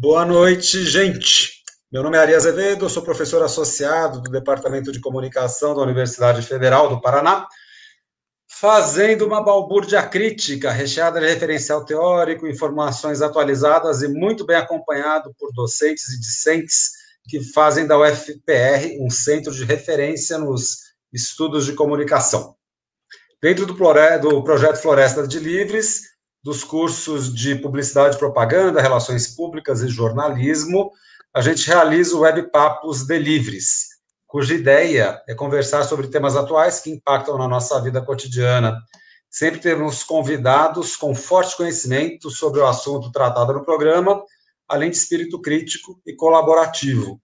Boa noite, gente. Meu nome é Ari Azevedo, sou professor associado do Departamento de Comunicação da Universidade Federal do Paraná, fazendo uma balbúrdia crítica, recheada de referencial teórico, informações atualizadas e muito bem acompanhado por docentes e discentes que fazem da UFPR um centro de referência nos estudos de comunicação. Dentro do projeto Floresta de Livres, dos cursos de Publicidade e Propaganda, Relações Públicas e Jornalismo, a gente realiza o Web Papos de Livres, cuja ideia é conversar sobre temas atuais que impactam na nossa vida cotidiana. Sempre temos convidados com forte conhecimento sobre o assunto tratado no programa, além de espírito crítico e colaborativo.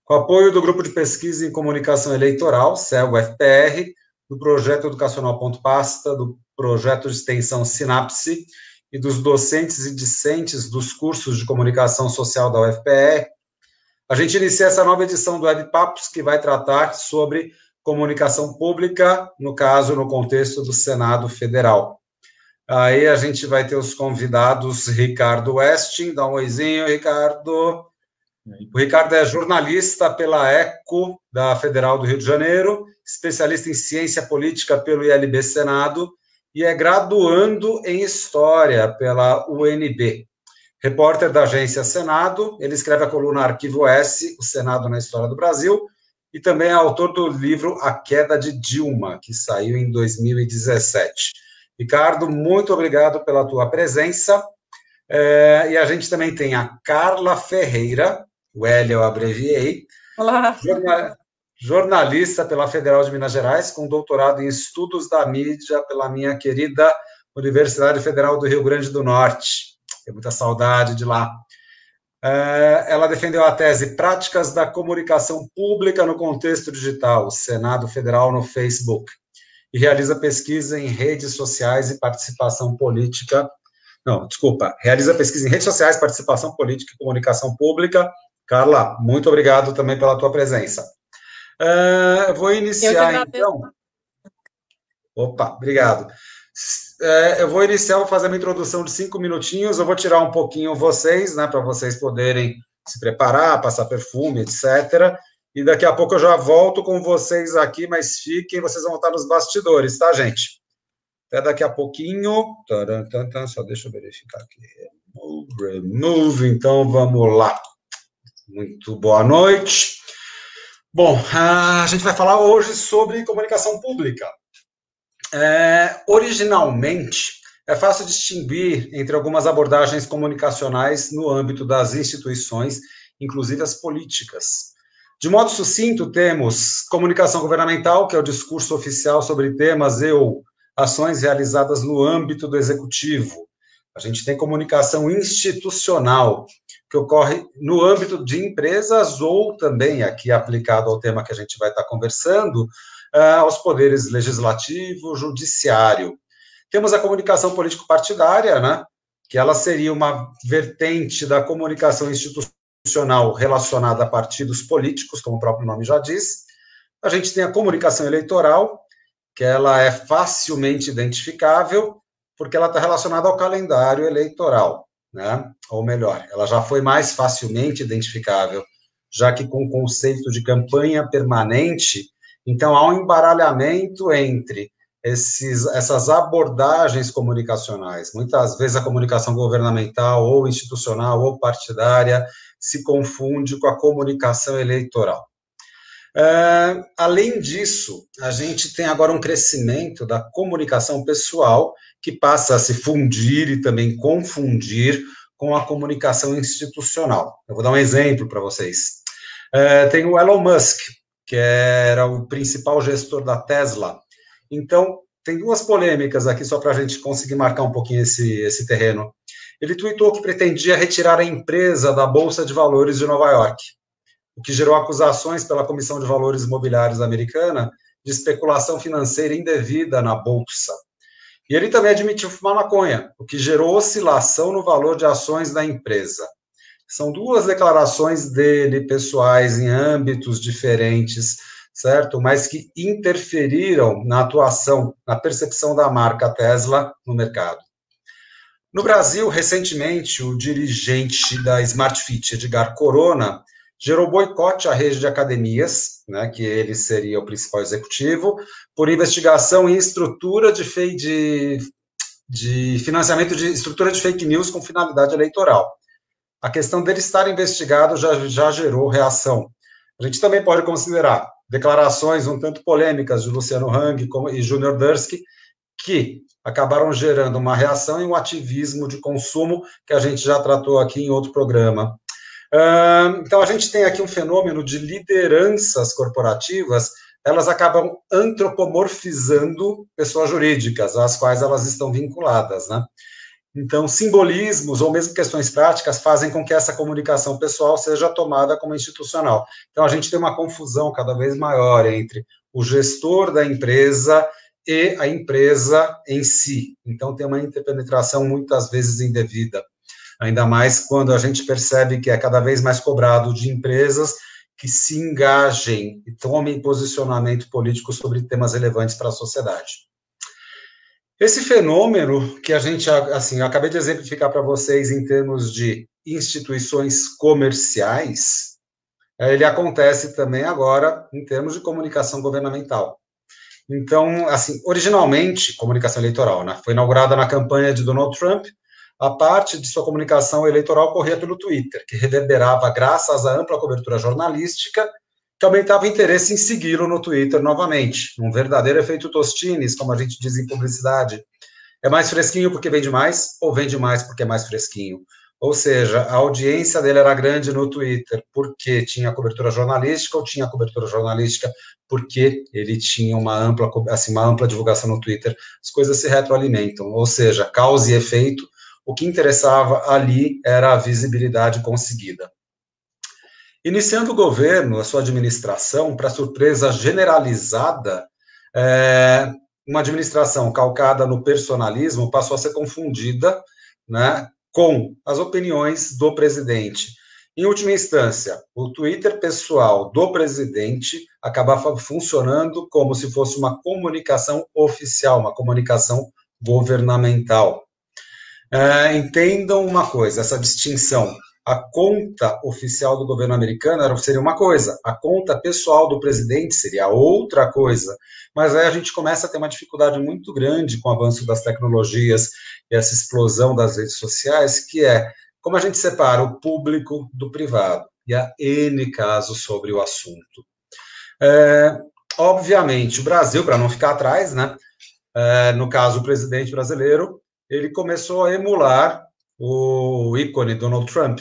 Com apoio do Grupo de Pesquisa em Comunicação Eleitoral, CELG-UFPR, do Projeto Educacional Ponto Pasta, do Projeto de Extensão Sinapse e dos docentes e discentes dos cursos de Comunicação Social da UFPR, a gente inicia essa nova edição do Web Papos, que vai tratar sobre comunicação pública, no caso, no contexto do Senado Federal. Aí a gente vai ter os convidados Ricardo Westing, dá um oizinho, Ricardo. O Ricardo é jornalista pela ECO, da Federal do Rio de Janeiro, especialista em ciência política pelo ILB Senado e é graduando em História pela UNB. Repórter da agência Senado, ele escreve a coluna Arquivo S, o Senado na História do Brasil, e também é autor do livro A Queda de Dilma, que saiu em 2017. Ricardo, muito obrigado pela tua presença. E a gente também tem a Carla Ferreira, o L eu abreviei. Olá. Jornalista pela Federal de Minas Gerais, com doutorado em Estudos da Mídia pela minha querida Universidade Federal do Rio Grande do Norte. Tenho muita saudade de lá. Ela defendeu a tese Práticas da Comunicação Pública no Contexto Digital, Senado Federal no Facebook, e realiza pesquisa em redes sociais e participação política. Realiza pesquisa em redes sociais, participação política e comunicação pública. Carla, muito obrigado também pela tua presença. Vou iniciar, então. Opa, obrigado. Eu vou iniciar, vou fazer uma introdução de 5 minutinhos, eu vou tirar um pouquinho vocês, né, para vocês poderem se preparar, passar perfume, etc. E daqui a pouco eu já volto com vocês aqui, mas fiquem, vocês vão estar nos bastidores, tá, gente? Até daqui a pouquinho. Só deixa eu verificar aqui. Remove, então vamos lá. Muito boa noite. Bom, a gente vai falar hoje sobre comunicação pública. Originalmente, é fácil distinguir entre algumas abordagens comunicacionais no âmbito das instituições, inclusive as políticas. De modo sucinto, temos comunicação governamental, que é o discurso oficial sobre temas ou ações realizadas no âmbito do executivo. A gente tem comunicação institucional, que ocorre no âmbito de empresas ou também, aqui aplicado ao tema que a gente vai estar conversando, aos poderes legislativo, judiciário. Temos a comunicação político-partidária, né, que ela seria uma vertente da comunicação institucional relacionada a partidos políticos, como o próprio nome já diz. A gente tem a comunicação eleitoral, que ela é facilmente identificável, porque ela está relacionada ao calendário eleitoral, né? Ou melhor, ela já foi mais facilmente identificável, já que com o conceito de campanha permanente, então há um embaralhamento entre essas abordagens comunicacionais. Muitas vezes a comunicação governamental, ou institucional, ou partidária, se confunde com a comunicação eleitoral. Além disso, a gente tem agora um crescimento da comunicação pessoal, que passa a se fundir e também confundir com a comunicação institucional. Eu vou dar um exemplo para vocês. Tem o Elon Musk, que era o principal gestor da Tesla. Então, tem duas polêmicas aqui, só para a gente conseguir marcar um pouquinho esse terreno. Ele tweetou que pretendia retirar a empresa da Bolsa de Valores de Nova York, o que gerou acusações pela Comissão de Valores Imobiliários americana de especulação financeira indevida na Bolsa. E ele também admitiu fumar maconha, o que gerou oscilação no valor de ações da empresa. São duas declarações dele, pessoais, em âmbitos diferentes, certo? Mas que interferiram na atuação, na percepção da marca Tesla no mercado. No Brasil, recentemente, o dirigente da Smart Fit, Edgar Corona, gerou boicote à rede de academias, né, que ele seria o principal executivo, por investigação em estrutura de financiamento de estrutura de fake news com finalidade eleitoral. A questão dele estar investigado já gerou reação. A gente também pode considerar declarações um tanto polêmicas de Luciano Hang e Júnior Dursky, que acabaram gerando uma reação e um ativismo de consumo que a gente já tratou aqui em outro programa. Então, a gente tem aqui um fenômeno de lideranças corporativas, elas acabam antropomorfizando pessoas jurídicas, às quais elas estão vinculadas, né? Então, simbolismos ou mesmo questões práticas fazem com que essa comunicação pessoal seja tomada como institucional. Então, a gente tem uma confusão cada vez maior entre o gestor da empresa e a empresa em si. Então, tem uma interpenetração muitas vezes indevida, ainda mais quando a gente percebe que é cada vez mais cobrado de empresas que se engajem e tomem posicionamento político sobre temas relevantes para a sociedade. Esse fenômeno que a gente, assim, eu acabei de exemplificar para vocês em termos de instituições comerciais, ele acontece também agora em termos de comunicação governamental. Então, assim, originalmente, comunicação eleitoral, né, foi inaugurada na campanha de Donald Trump, a parte de sua comunicação eleitoral corria pelo Twitter, que reverberava graças à ampla cobertura jornalística, que aumentava o interesse em segui-lo no Twitter novamente. Um verdadeiro efeito Tostines, como a gente diz em publicidade. É mais fresquinho porque vende mais, ou vende mais porque é mais fresquinho? Ou seja, a audiência dele era grande no Twitter porque tinha cobertura jornalística, ou tinha cobertura jornalística porque ele tinha uma ampla divulgação no Twitter. As coisas se retroalimentam, ou seja, causa e efeito. O que interessava ali era a visibilidade conseguida. Iniciando o governo, a sua administração, para surpresa generalizada, uma administração calcada no personalismo passou a ser confundida, né, com as opiniões do presidente. Em última instância, o Twitter pessoal do presidente acabava funcionando como se fosse uma comunicação oficial, uma comunicação governamental. Entendam uma coisa, essa distinção. A conta oficial do governo americano seria uma coisa, a conta pessoal do presidente seria outra coisa. Mas aí a gente começa a ter uma dificuldade muito grande com o avanço das tecnologias e essa explosão das redes sociais, que é como a gente separa o público do privado. E há N casos sobre o assunto. Obviamente, o Brasil, para não ficar atrás, né, no caso, o presidente brasileiro, ele começou a emular o ícone Donald Trump.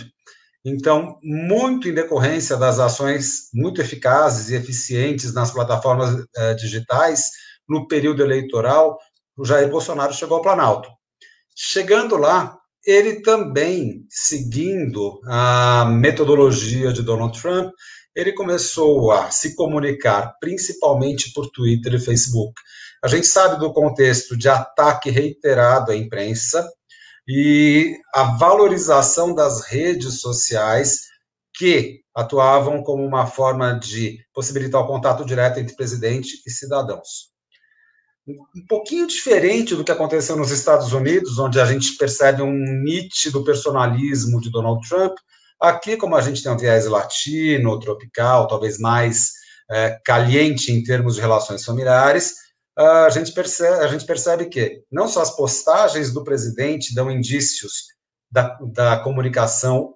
Então, muito em decorrência das ações muito eficazes e eficientes nas plataformas digitais, no período eleitoral, o Jair Bolsonaro chegou ao Planalto. Chegando lá, ele também, seguindo a metodologia de Donald Trump, ele começou a se comunicar principalmente por Twitter e Facebook. A gente sabe do contexto de ataque reiterado à imprensa e a valorização das redes sociais que atuavam como uma forma de possibilitar o contato direto entre presidente e cidadãos. Um pouquinho diferente do que aconteceu nos Estados Unidos, onde a gente percebe um nítido personalismo de Donald Trump. Aqui, como a gente tem um viés latino, tropical, talvez mais caliente em termos de relações familiares, a gente percebe que não só as postagens do presidente dão indícios da comunicação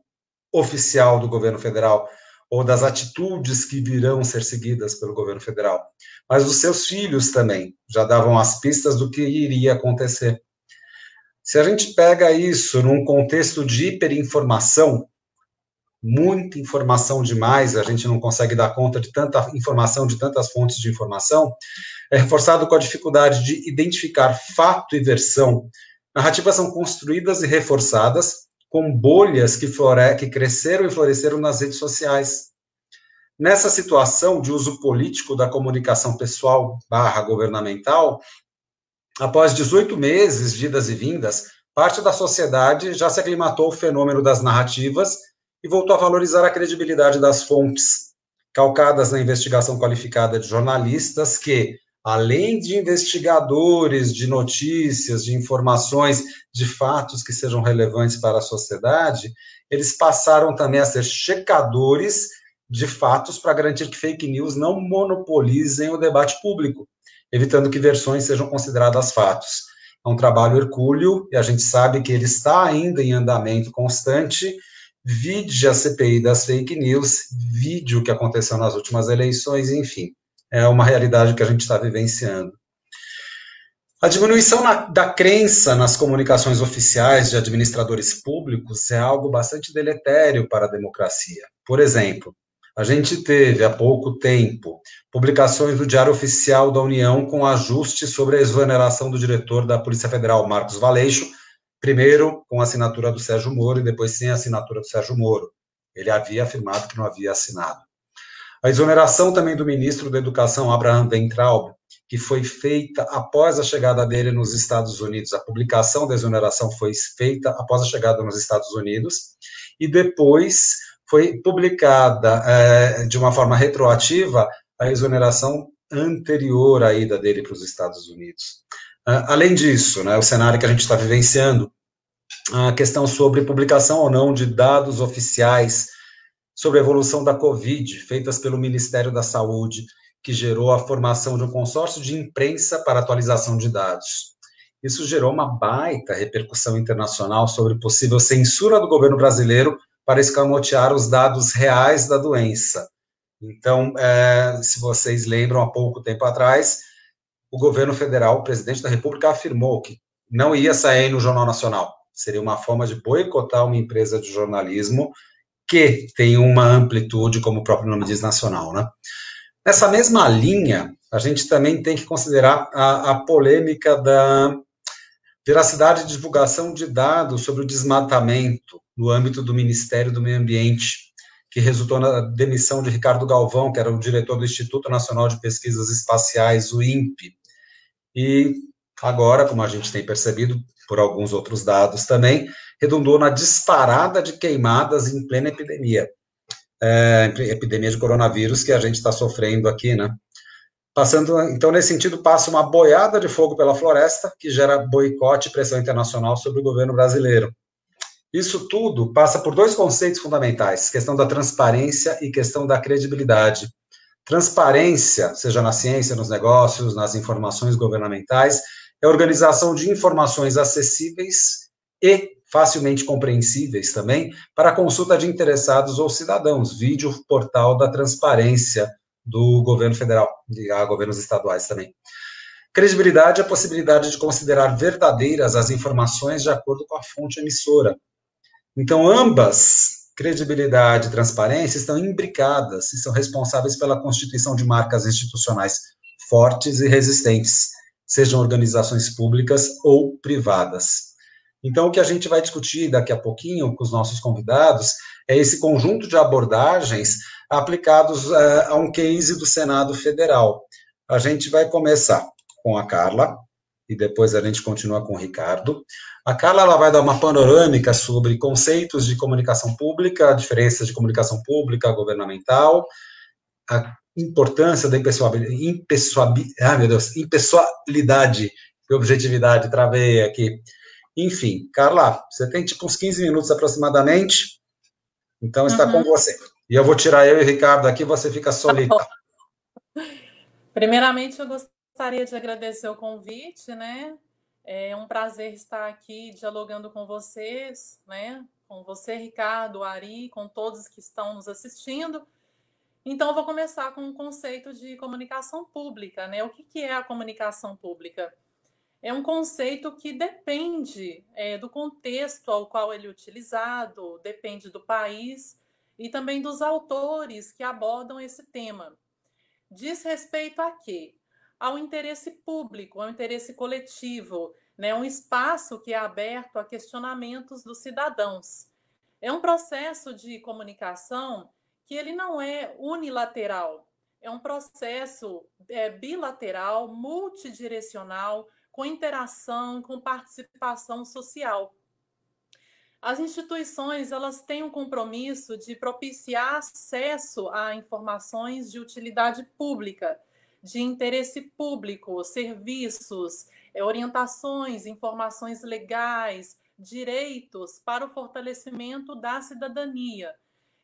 oficial do governo federal, ou das atitudes que virão ser seguidas pelo governo federal, mas os seus filhos também já davam as pistas do que iria acontecer. Se a gente pega isso num contexto de hiperinformação, muita informação demais, a gente não consegue dar conta de tanta informação, de tantas fontes de informação, é reforçado com a dificuldade de identificar fato e versão. Narrativas são construídas e reforçadas com bolhas que cresceram e floresceram nas redes sociais. Nessa situação de uso político da comunicação pessoal / governamental, após 18 meses de idas e vindas, parte da sociedade já se aclimatou ao fenômeno das narrativas e voltou a valorizar a credibilidade das fontes, calcadas na investigação qualificada de jornalistas que, além de investigadores de notícias, de informações, de fatos que sejam relevantes para a sociedade, eles passaram também a ser checadores de fatos para garantir que fake news não monopolizem o debate público, evitando que versões sejam consideradas fatos. É um trabalho hercúleo e a gente sabe que ele está ainda em andamento constante. Vide a CPI das fake news, vide o que aconteceu nas últimas eleições, enfim, é uma realidade que a gente está vivenciando. A diminuição da crença nas comunicações oficiais de administradores públicos é algo bastante deletério para a democracia. Por exemplo, a gente teve há pouco tempo publicações do Diário Oficial da União com ajustes sobre a exoneração do diretor da Polícia Federal, Marcos Valeixo, primeiro com a assinatura do Sérgio Moro e depois sem a assinatura do Sérgio Moro. Ele havia afirmado que não havia assinado. A exoneração também do ministro da Educação, Abraham Weintraub, que foi feita após a chegada dele nos Estados Unidos. A publicação da exoneração foi feita após a chegada nos Estados Unidos e depois foi publicada de uma forma retroativa a exoneração anterior à ida dele para os Estados Unidos. Além disso, né, o cenário que a gente está vivenciando, a questão sobre publicação ou não de dados oficiais sobre a evolução da Covid, feitas pelo Ministério da Saúde, que gerou a formação de um consórcio de imprensa para atualização de dados. Isso gerou uma baita repercussão internacional sobre possível censura do governo brasileiro para escamotear os dados reais da doença. Então, se vocês lembram, há pouco tempo atrás, o governo federal, o presidente da República, afirmou que não ia sair no Jornal Nacional. Seria uma forma de boicotar uma empresa de jornalismo que tem uma amplitude, como o próprio nome diz, nacional, né? Nessa mesma linha, a gente também tem que considerar a polêmica da veracidade de divulgação de dados sobre o desmatamento no âmbito do Ministério do Meio Ambiente, que resultou na demissão de Ricardo Galvão, que era o diretor do Instituto Nacional de Pesquisas Espaciais, o INPE. E agora, como a gente tem percebido, por alguns outros dados também, redundou na disparada de queimadas em plena epidemia. Epidemia de coronavírus que a gente está sofrendo aqui, né? Passando, então, nesse sentido, passa uma boiada de fogo pela floresta, que gera boicote e pressão internacional sobre o governo brasileiro. Isso tudo passa por dois conceitos fundamentais, questão da transparência e questão da credibilidade. Transparência, seja na ciência, nos negócios, nas informações governamentais, é a organização de informações acessíveis e facilmente compreensíveis também para a consulta de interessados ou cidadãos, vide o portal da transparência do governo federal, e a governos estaduais também. Credibilidade é a possibilidade de considerar verdadeiras as informações de acordo com a fonte emissora. Então, ambas, credibilidade e transparência, estão imbricadas e são responsáveis pela constituição de marcas institucionais fortes e resistentes, sejam organizações públicas ou privadas. Então, o que a gente vai discutir daqui a pouquinho com os nossos convidados é esse conjunto de abordagens aplicados a um case do Senado Federal. A gente vai começar com a Carla, e depois a gente continua com o Ricardo. A Carla ela vai dar uma panorâmica sobre conceitos de comunicação pública, a diferença de comunicação pública, governamental, a importância da impessoalidade e objetividade, travei aqui. Enfim, Carla, você tem tipo uns 15 minutos aproximadamente, então está com você. E eu vou tirar eu e o Ricardo aqui, você fica solita. Primeiramente, eu gostaria de agradecer o convite, né? É um prazer estar aqui dialogando com vocês, né? Com você, Ricardo, Ari, com todos que estão nos assistindo. Então, eu vou começar com o conceito de comunicação pública, né? O que é a comunicação pública? É um conceito que depende do contexto ao qual ele é utilizado, depende do país e também dos autores que abordam esse tema. Diz respeito a quê? Ao interesse público, ao interesse coletivo, né? Um espaço que é aberto a questionamentos dos cidadãos. É um processo de comunicação que ele não é unilateral, é um processo bilateral, multidirecional, com interação, com participação social. As instituições elas têm um compromisso de propiciar acesso a informações de utilidade pública, de interesse público, serviços, orientações, informações legais, direitos para o fortalecimento da cidadania.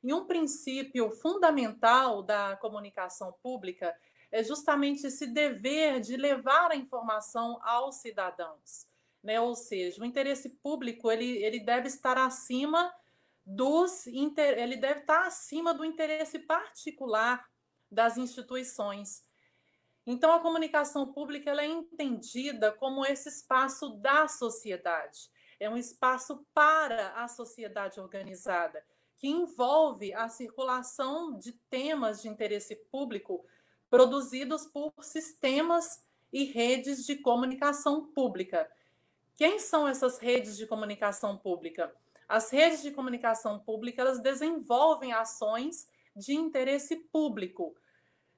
E um princípio fundamental da comunicação pública é justamente esse dever de levar a informação aos cidadãos, né? Ou seja, o interesse público ele deve estar acima ele deve estar acima do interesse particular das instituições. Então, a comunicação pública ela é entendida como esse espaço da sociedade. É um espaço para a sociedade organizada, que envolve a circulação de temas de interesse público produzidos por sistemas e redes de comunicação pública. Quem são essas redes de comunicação pública? As redes de comunicação pública elas desenvolvem ações de interesse público.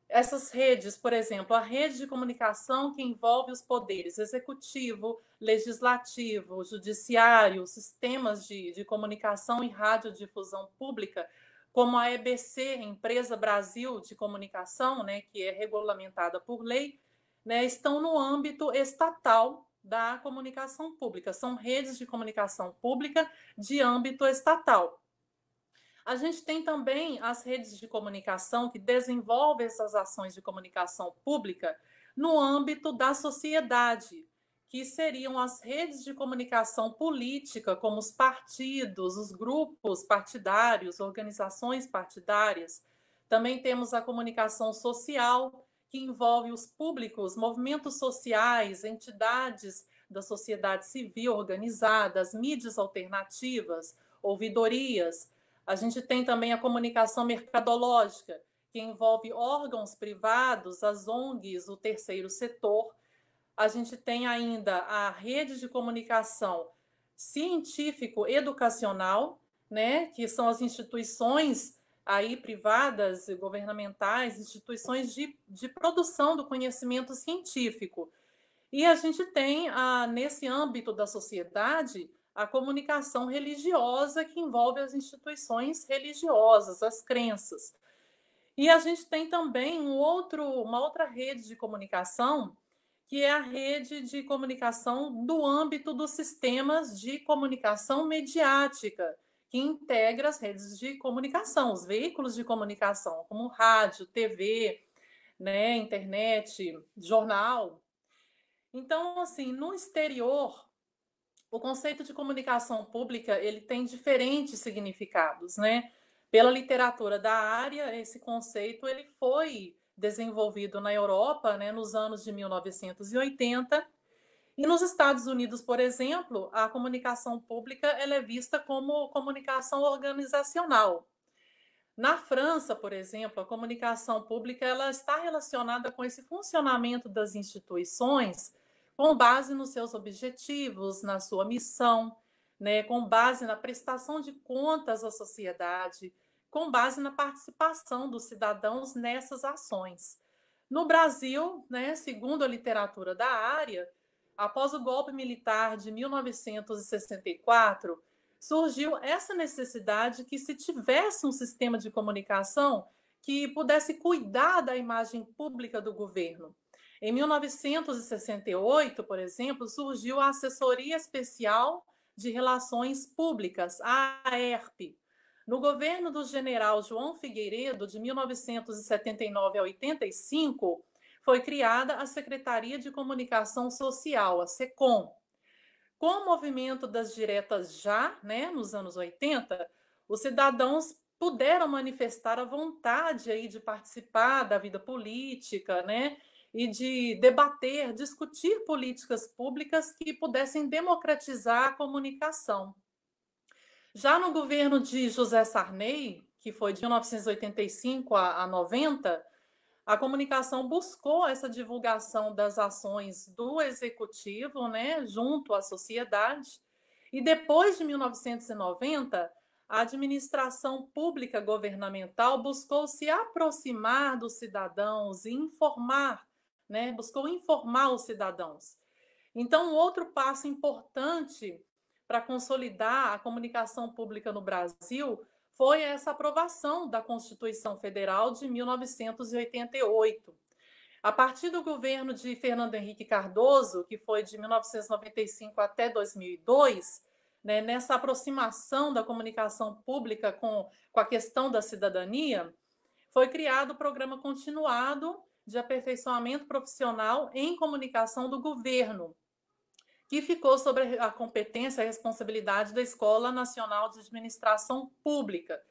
Essas redes, por exemplo, a rede de comunicação que envolve os poderes executivo, legislativo, judiciário, sistemas de comunicação e radiodifusão pública, como a EBC, Empresa Brasil de Comunicação, né, que é regulamentada por lei, né, estão no âmbito estatal da comunicação pública. São redes de comunicação pública de âmbito estatal. A gente tem também as redes de comunicação que desenvolvem essas ações de comunicação pública no âmbito da sociedade, que seriam as redes de comunicação política, como os partidos, os grupos partidários, organizações partidárias. Também temos a comunicação social, que envolve os públicos, movimentos sociais, entidades da sociedade civil organizadas, mídias alternativas, ouvidorias. A gente tem também a comunicação mercadológica, que envolve órgãos privados, as ONGs, o terceiro setor. A gente tem ainda a rede de comunicação científico-educacional, né, que são as instituições aí privadas e governamentais, instituições de produção do conhecimento científico. E a gente tem, nesse âmbito da sociedade, a comunicação religiosa, que envolve as instituições religiosas, as crenças. E a gente tem também uma outra rede de comunicação, que é a rede de comunicação do âmbito dos sistemas de comunicação mediática, que integra as redes de comunicação, os veículos de comunicação, como rádio, TV, né, internet, jornal. Então, assim, no exterior, o conceito de comunicação pública ele tem diferentes significados, né? Pela literatura da área, esse conceito ele foi desenvolvido na Europa, né, nos anos de 1980, e nos Estados Unidos, por exemplo, a comunicação pública ela é vista como comunicação organizacional. Na França, por exemplo, a comunicação pública ela está relacionada com esse funcionamento das instituições com base nos seus objetivos, na sua missão, né, com base na prestação de contas à sociedade, com base na participação dos cidadãos nessas ações. No Brasil, né, segundo a literatura da área, após o golpe militar de 1964, surgiu essa necessidade que se tivesse um sistema de comunicação que pudesse cuidar da imagem pública do governo. Em 1968, por exemplo, surgiu a Assessoria Especial de Relações Públicas, a AERP. No governo do general João Figueiredo, de 1979 a 85, foi criada a Secretaria de Comunicação Social, a SECOM. Com o movimento das diretas já, né, nos anos 80, os cidadãos puderam manifestar a vontade aí de participar da vida política, né, e de debater, discutir políticas públicas que pudessem democratizar a comunicação. Já no governo de José Sarney, que foi de 1985 a 90, a comunicação buscou essa divulgação das ações do executivo, né, junto à sociedade. E depois de 1990, a administração pública governamental buscou se aproximar dos cidadãos e informar, né, buscou informar os cidadãos. Então, outro passo importante para consolidar a comunicação pública no Brasil foi essa aprovação da Constituição Federal de 1988. A partir do governo de Fernando Henrique Cardoso, que foi de 1995 até 2002, né, nessa aproximação da comunicação pública com a questão da cidadania, foi criado o Programa Continuado de Aperfeiçoamento Profissional em Comunicação do Governo, que ficou sobre a competência e a responsabilidade da Escola Nacional de Administração Pública.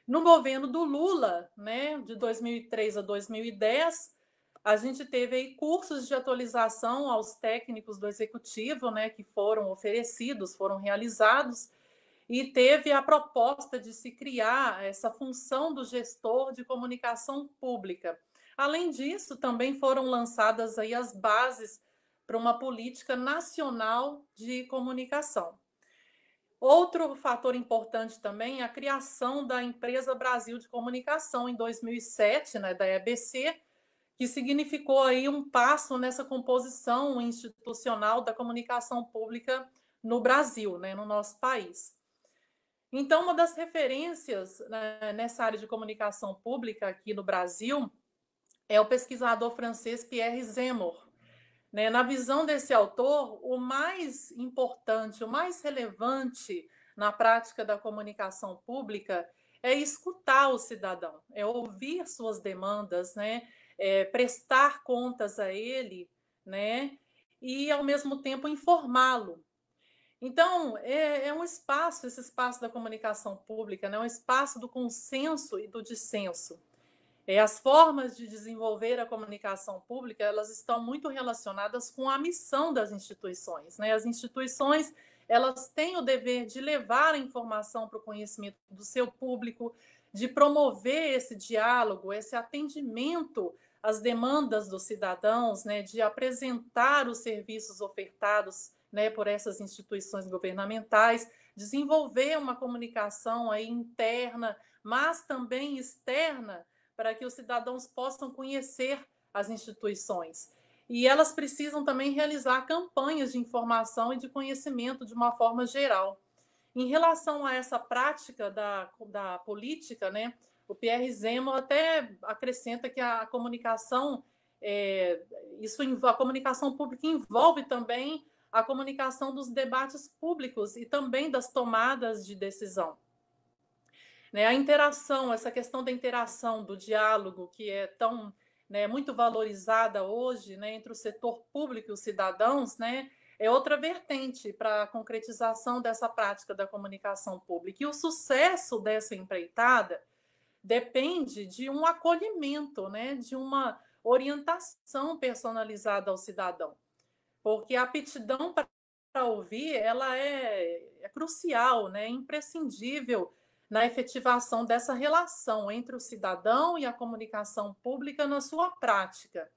No governo do Lula, né, de 2003 a 2010, a gente teve aí cursos de atualização aos técnicos do executivo, né, que foram oferecidos, foram realizados, e teve a proposta de se criar essa função do gestor de comunicação pública. Além disso, também foram lançadas aí as bases para uma política nacional de comunicação. Outro fator importante também é a criação da Empresa Brasil de Comunicação em 2007, né, da EBC, que significou aí um passo nessa composição institucional da comunicação pública no Brasil, né, no nosso país. Então, uma das referências, né, nessa área de comunicação pública aqui no Brasil é o pesquisador francês Pierre Zemmour. Né? Na visão desse autor, o mais importante, o mais relevante na prática da comunicação pública é escutar o cidadão, é ouvir suas demandas, né? Prestar contas a ele, né? E, ao mesmo tempo, informá-lo. Então, é um espaço, esse espaço da comunicação pública, né? Um espaço do consenso e do dissenso. As formas de desenvolver a comunicação pública, elas estão muito relacionadas com a missão das instituições, né? As instituições, elas têm o dever de levar a informação para o conhecimento do seu público, de promover esse diálogo, esse atendimento às demandas dos cidadãos, né? De apresentar os serviços ofertados, né, por essas instituições governamentais, desenvolver uma comunicação aí interna, mas também externa, para que os cidadãos possam conhecer as instituições. E elas precisam também realizar campanhas de informação e de conhecimento de uma forma geral. Em relação a essa prática da política, né, o Pierre Zemmour até acrescenta que a comunicação, a comunicação pública envolve também a comunicação dos debates públicos e também das tomadas de decisão. Né, a interação, essa questão da interação, do diálogo, que é tão, né, muito valorizada hoje, né, entre o setor público e os cidadãos, né, é outra vertente para a concretização dessa prática da comunicação pública. E o sucesso dessa empreitada depende de um acolhimento, né, de uma orientação personalizada ao cidadão, porque a aptidão para ouvir, ela é crucial, né, é imprescindível na efetivação dessa relação entre o cidadão e a comunicação pública na sua prática.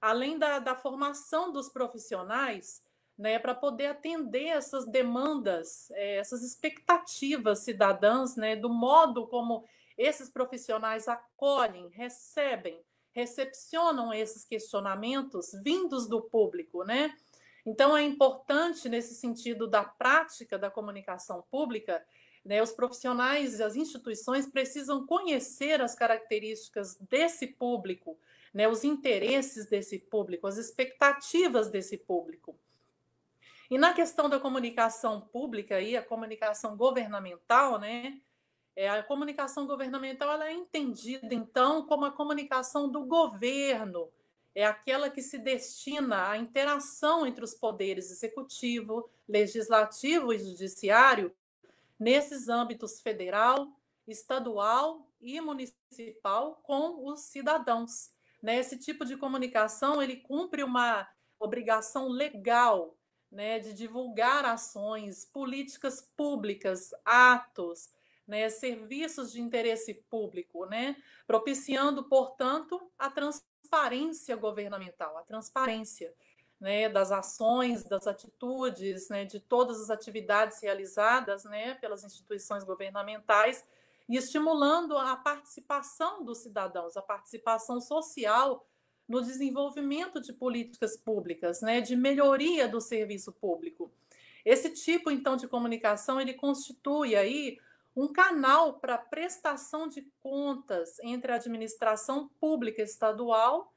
Além da formação dos profissionais, né, para poder atender essas demandas, essas expectativas cidadãs, né, do modo como esses profissionais acolhem, recebem, recepcionam esses questionamentos vindos do público, né? Então, é importante, nesse sentido da prática da comunicação pública, né, os profissionais e as instituições precisam conhecer as características desse público, né, os interesses desse público, as expectativas desse público. E na questão da comunicação pública e a comunicação governamental, né, a comunicação governamental ela é entendida, então, como a comunicação do governo, é aquela que se destina à interação entre os poderes executivo, legislativo e judiciário, nesses âmbitos federal, estadual e municipal com os cidadãos. Né? Esse tipo de comunicação ele cumpre uma obrigação legal, né, de divulgar ações, políticas públicas, atos, né, serviços de interesse público, né, propiciando, portanto, a transparência governamental, a transparência, né, das ações, das atitudes, né, de todas as atividades realizadas, né, pelas instituições governamentais e estimulando a participação dos cidadãos, a participação social no desenvolvimento de políticas públicas, né, de melhoria do serviço público. Esse tipo, então, de comunicação, ele constitui aí um canal para prestação de contas entre a administração pública estadual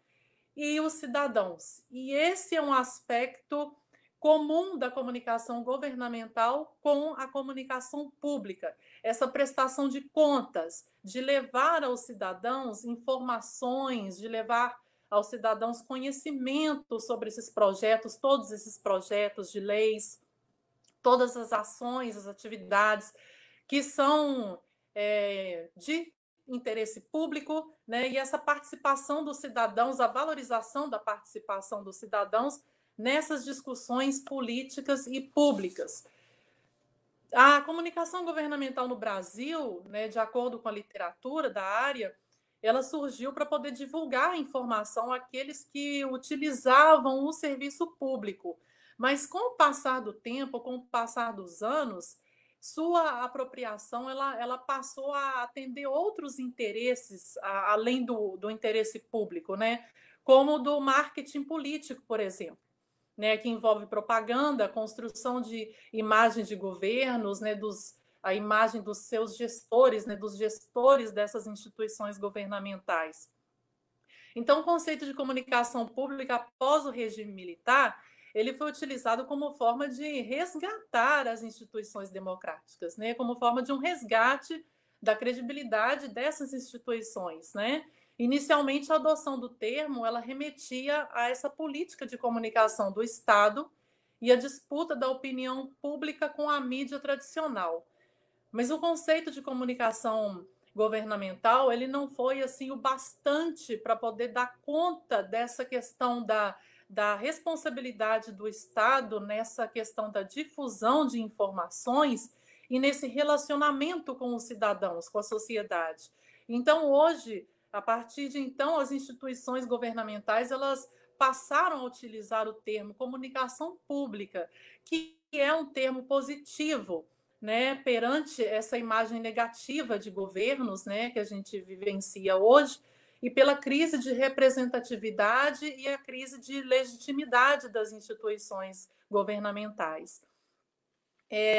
e os cidadãos. E esse é um aspecto comum da comunicação governamental com a comunicação pública, essa prestação de contas, de levar aos cidadãos informações, de levar aos cidadãos conhecimento sobre esses projetos, todos esses projetos de leis, todas as ações, as atividades que são de interesse público, né? E essa participação dos cidadãos, a valorização da participação dos cidadãos nessas discussões políticas e públicas. A comunicação governamental no Brasil, né, de acordo com a literatura da área, ela surgiu para poder divulgar a informação àqueles que utilizavam o serviço público. Mas com o passar do tempo, com o passar dos anos, sua apropriação ela passou a atender outros interesses, além do interesse público, né? Como do marketing político, por exemplo. Né, que envolve propaganda, construção de imagem de governos, né, a imagem dos seus gestores, né, dos gestores dessas instituições governamentais. Então, o conceito de comunicação pública após o regime militar, ele foi utilizado como forma de resgatar as instituições democráticas, né, como forma de um resgate da credibilidade dessas instituições, né? Inicialmente, a adoção do termo ela remetia a essa política de comunicação do Estado e a disputa da opinião pública com a mídia tradicional. Mas o conceito de comunicação governamental ele não foi assim o bastante para poder dar conta dessa questão da responsabilidade do Estado nessa questão da difusão de informações e nesse relacionamento com os cidadãos, com a sociedade. Então, hoje, a partir de então, as instituições governamentais elas passaram a utilizar o termo comunicação pública, que é um termo positivo, né, perante essa imagem negativa de governos, né, que a gente vivencia hoje, e pela crise de representatividade e a crise de legitimidade das instituições governamentais.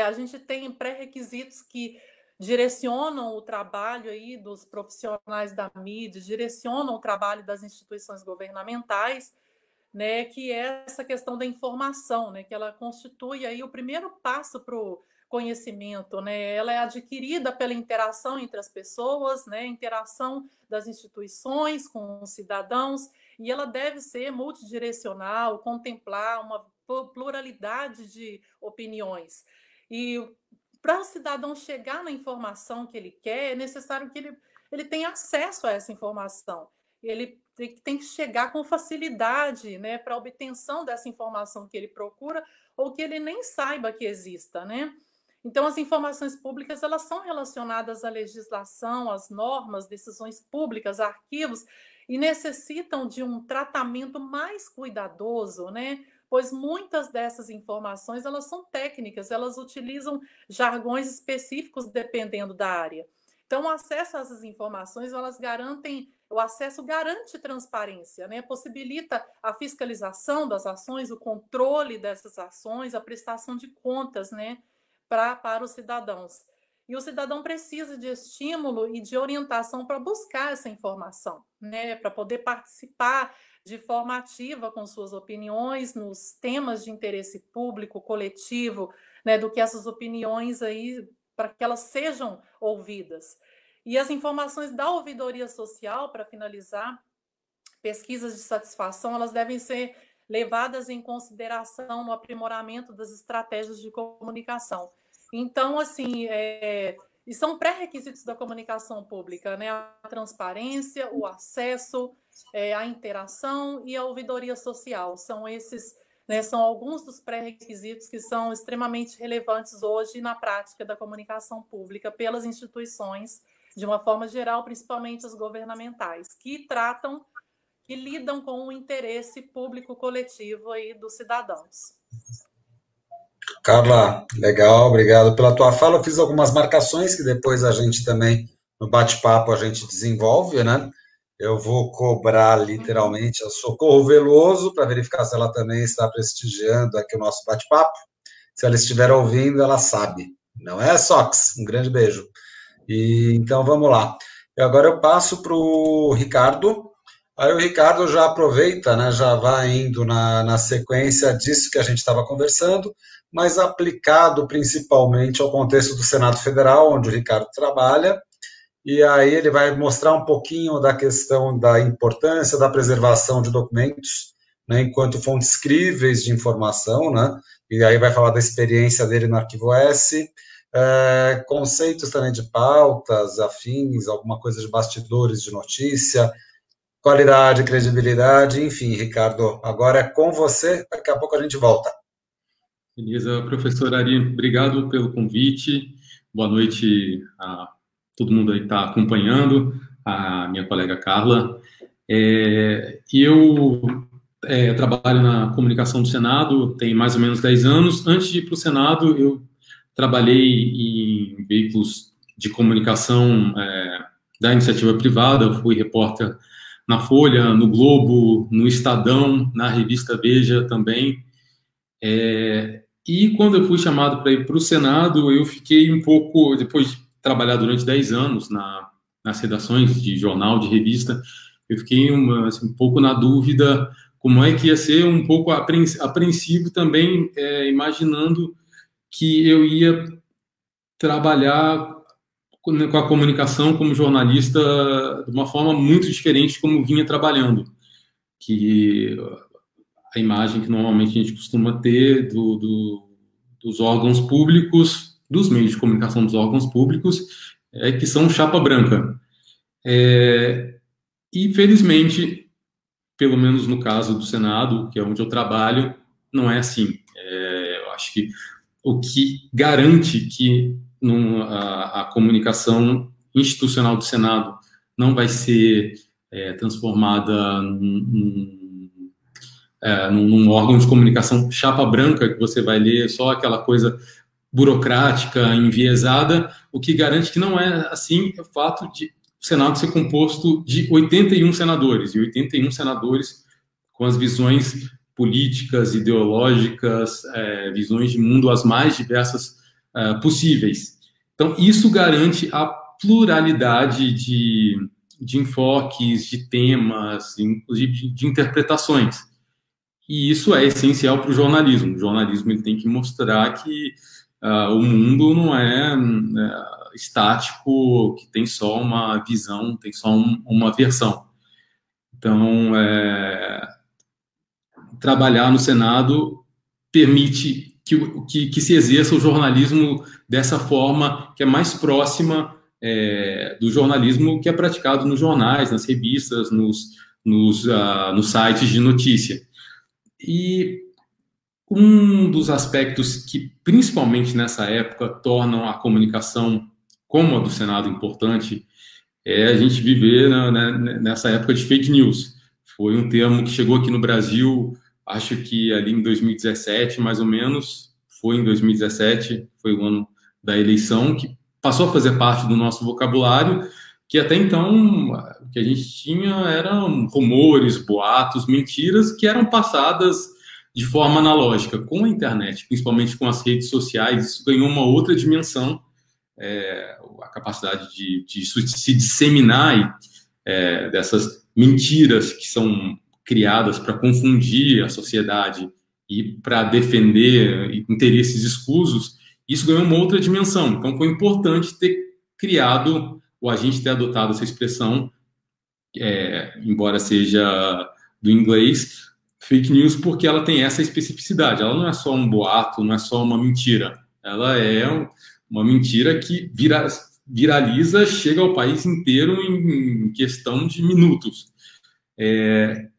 A gente tem pré-requisitos que direcionam o trabalho aí dos profissionais da mídia, direcionam o trabalho das instituições governamentais, né, que é essa questão da informação, né, que ela constitui aí o primeiro passo para o conhecimento, né, ela é adquirida pela interação entre as pessoas, né, interação das instituições com os cidadãos, e ela deve ser multidirecional, contemplar uma pluralidade de opiniões. E para o cidadão chegar na informação que ele quer, é necessário que ele tenha acesso a essa informação. Ele tem que chegar com facilidade, né, para a obtenção dessa informação que ele procura ou que ele nem saiba que exista, né? Então, as informações públicas elas são relacionadas à legislação, às normas, decisões públicas, arquivos, e necessitam de um tratamento mais cuidadoso, né? Pois muitas dessas informações elas são técnicas, elas utilizam jargões específicos dependendo da área. Então, o acesso a essas informações, elas garantem, o acesso garante transparência, né? Possibilita a fiscalização das ações, o controle dessas ações, a prestação de contas, né? Para os cidadãos. E o cidadão precisa de estímulo e de orientação para buscar essa informação, né? Para poder participar de forma ativa com suas opiniões nos temas de interesse público, coletivo, né? Do que essas opiniões aí, para que elas sejam ouvidas. E as informações da ouvidoria social, para finalizar, pesquisas de satisfação, elas devem ser levadas em consideração no aprimoramento das estratégias de comunicação. Então, assim, e são pré-requisitos da comunicação pública, né? A transparência, o acesso, a interação e a ouvidoria social. São esses, né, são alguns dos pré-requisitos que são extremamente relevantes hoje na prática da comunicação pública pelas instituições, de uma forma geral, principalmente as governamentais, que lidam com o interesse público coletivo aí dos cidadãos. Carla, legal, obrigado pela tua fala. Eu fiz algumas marcações que depois a gente também, no bate-papo, a gente desenvolve, né? Eu vou cobrar literalmente a Socorro Veloso para verificar se ela também está prestigiando aqui o nosso bate-papo. Se ela estiver ouvindo, ela sabe. Não é, Sox? Um grande beijo. E então vamos lá. E agora eu passo para o Ricardo. Aí o Ricardo já aproveita, né, já vai indo na sequência disso que a gente estava conversando, mas aplicado principalmente ao contexto do Senado Federal, onde o Ricardo trabalha, e aí ele vai mostrar um pouquinho da questão da importância da preservação de documentos, né, enquanto fontes críveis de informação, né, e aí vai falar da experiência dele no Arquivo S, conceitos também de pautas, afins, alguma coisa de bastidores de notícia, qualidade, credibilidade, enfim, Ricardo, agora é com você, daqui a pouco a gente volta. Beleza, professor Ari, obrigado pelo convite, boa noite a todo mundo aí que está acompanhando, a minha colega Carla. Eu trabalho na comunicação do Senado, tem mais ou menos 10 anos. Antes de ir para o Senado, eu trabalhei em veículos de comunicação da iniciativa privada, fui repórter na Folha, no Globo, no Estadão, na revista Veja também. E quando eu fui chamado para ir para o Senado, eu fiquei um pouco, depois de trabalhar durante 10 anos nas redações de jornal, de revista, eu fiquei um pouco na dúvida como é que ia ser, um pouco apreensivo também, imaginando que eu ia trabalhar com a comunicação como jornalista de uma forma muito diferente como vinha trabalhando, que a imagem que normalmente a gente costuma ter dos órgãos públicos, dos meios de comunicação dos órgãos públicos, que são chapa branca. E, felizmente, pelo menos no caso do Senado, que é onde eu trabalho, não é assim. Eu acho que o que garante que a comunicação institucional do Senado não vai ser transformada num órgão de comunicação chapa branca, que você vai ler só aquela coisa burocrática, enviesada, o que garante que não é assim é o fato de o Senado ser composto de 81 senadores, e 81 senadores com as visões políticas, ideológicas, visões de mundo as mais diversas possíveis. Então, isso garante a pluralidade de enfoques, de temas, inclusive de interpretações. E isso é essencial para o jornalismo. O jornalismo ele tem que mostrar que o mundo não é estático, que tem só uma visão, tem só uma versão. Então, trabalhar no Senado permite que se exerça o jornalismo dessa forma que é mais próxima do jornalismo que é praticado nos jornais, nas revistas, nos sites de notícia. E um dos aspectos que, principalmente nessa época, tornam a comunicação como a do Senado importante é a gente viver nessa época de fake news. Foi um termo que chegou aqui no Brasil, acho que ali em 2017, mais ou menos, foi em 2017, foi o ano da eleição, que passou a fazer parte do nosso vocabulário, que até então o que a gente tinha eram rumores, boatos, mentiras que eram passadas de forma analógica. Com a internet, principalmente com as redes sociais, isso ganhou uma outra dimensão, a capacidade de se disseminar dessas mentiras que são criadas para confundir a sociedade e para defender interesses escusos, isso ganhou uma outra dimensão. Então, foi importante ter criado, ou a gente ter adotado essa expressão, embora seja do inglês, fake news, porque ela tem essa especificidade. Ela não é só um boato, não é só uma mentira. Ela é uma mentira que viraliza, chega ao país inteiro em questão de minutos.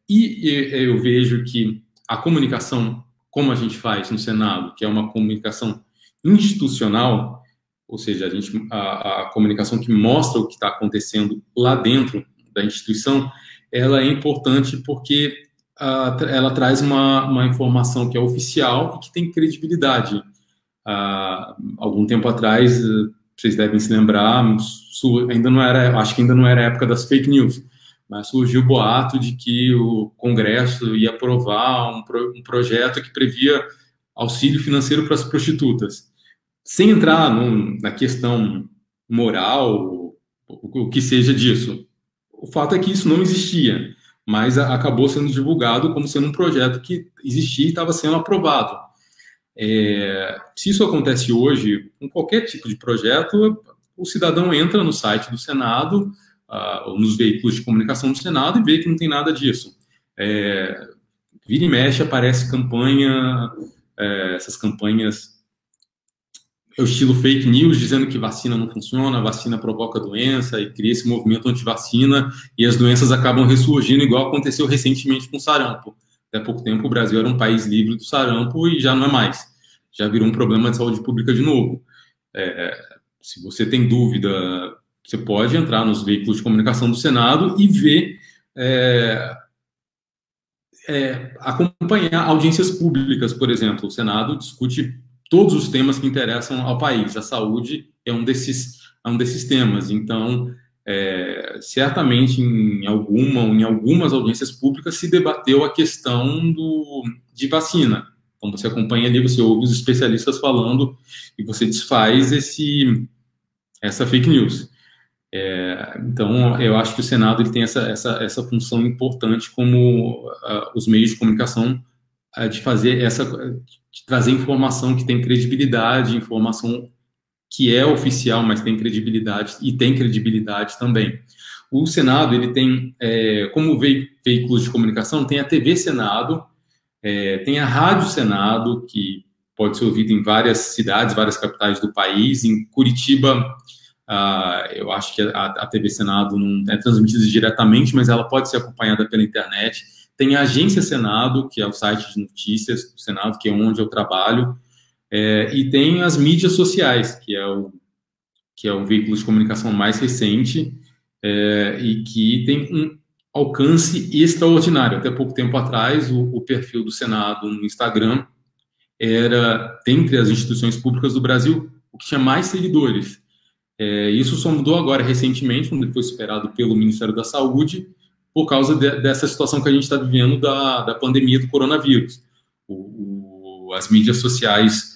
E eu vejo que a comunicação, como a gente faz no Senado, que é uma comunicação institucional, ou seja, a comunicação que mostra o que está acontecendo lá dentro da instituição, ela é importante porque ela traz uma informação que é oficial e que tem credibilidade. Algum tempo atrás, vocês devem se lembrar, acho que ainda não era a época das fake news, mas surgiu o boato de que o Congresso ia aprovar um projeto que previa auxílio financeiro para as prostitutas. Sem entrar na questão moral, o que seja disso. O fato é que isso não existia. mas acabou sendo divulgado como sendo um projeto que existia e estava sendo aprovado. Se isso acontece hoje, com qualquer tipo de projeto, o cidadão entra no site do Senado, ou nos veículos de comunicação do Senado, e vê que não tem nada disso. Vira e mexe, aparece campanha, essas campanhas, é o estilo fake news, dizendo que vacina não funciona, a vacina provoca doença, e cria esse movimento anti-vacina, e as doenças acabam ressurgindo, igual aconteceu recentemente com o sarampo. Até pouco tempo, o Brasil era um país livre do sarampo, e já não é mais. Já virou um problema de saúde pública de novo. Se você tem dúvida, você pode entrar nos veículos de comunicação do Senado e ver, acompanhar audiências públicas, por exemplo. O Senado discute todos os temas que interessam ao país. A saúde é um desses temas. Então, certamente, em algumas audiências públicas se debateu a questão de vacina. Então, você acompanha ali, você ouve os especialistas falando e você desfaz essa fake news. Então, eu acho que o Senado ele tem essa função importante como os meios de comunicação de trazer informação que tem credibilidade, informação que é oficial, mas tem credibilidade, e tem credibilidade também. O Senado, ele tem, como veículos de comunicação, tem a TV Senado, tem a Rádio Senado, que pode ser ouvida em várias cidades, várias capitais do país. Em Curitiba, eu acho que a TV Senado não é transmitida diretamente, mas ela pode ser acompanhada pela internet. Tem a Agência Senado, que é o site de notícias do Senado, que é onde eu trabalho, e tem as mídias sociais, que é o veículo de comunicação mais recente, e que tem um alcance extraordinário. Até pouco tempo atrás, o perfil do Senado no Instagram era, dentre as instituições públicas do Brasil, o que tinha mais seguidores. Isso só mudou agora, recentemente, quando ele foi superado pelo Ministério da Saúde, por causa dessa situação que a gente está vivendo da pandemia do coronavírus. As mídias sociais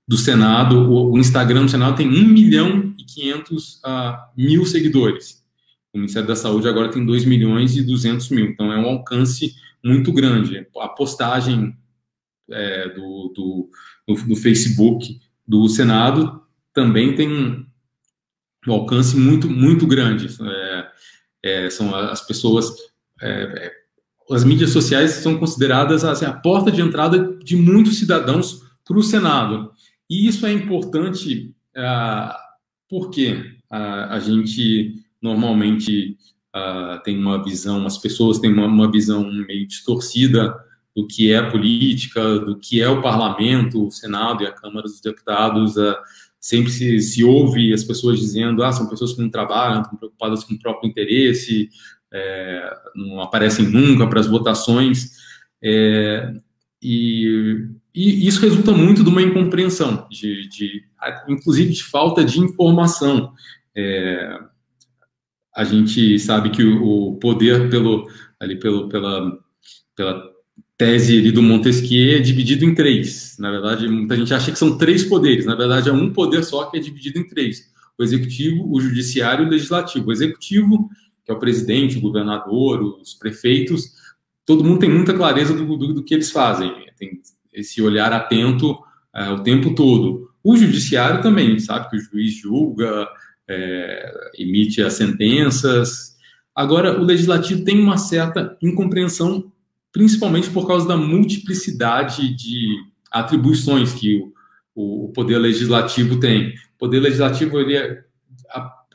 do Senado, o Instagram do Senado tem 1.500.000 seguidores. O Ministério da Saúde agora tem 2.200.000. Então, é um alcance muito grande. A postagem do Facebook do Senado também tem um alcance muito, muito grande. São as pessoas... as mídias sociais são consideradas assim, a porta de entrada de muitos cidadãos para o Senado. E isso é importante porque a gente normalmente tem uma visão, as pessoas têm uma visão meio distorcida do que é a política, do que é o parlamento, o Senado e a Câmara dos Deputados. Sempre se ouve as pessoas dizendo são pessoas que não trabalham, estão preocupadas com o próprio interesse, não aparecem nunca para as votações, e isso resulta muito de uma incompreensão, inclusive de falta de informação. A gente sabe que o poder pela tese ali do Montesquieu é dividido em 3. Na verdade, muita gente acha que são 3 poderes. Na verdade, é um poder só que é dividido em 3. O executivo, o judiciário e o legislativo. O executivo, que é o presidente, o governador, os prefeitos, todo mundo tem muita clareza do que eles fazem. Tem esse olhar atento o tempo todo. O judiciário também, sabe que o juiz julga, emite as sentenças. Agora, o legislativo tem uma certa incompreensão, principalmente por causa da multiplicidade de atribuições que o poder legislativo tem. O poder legislativo, ele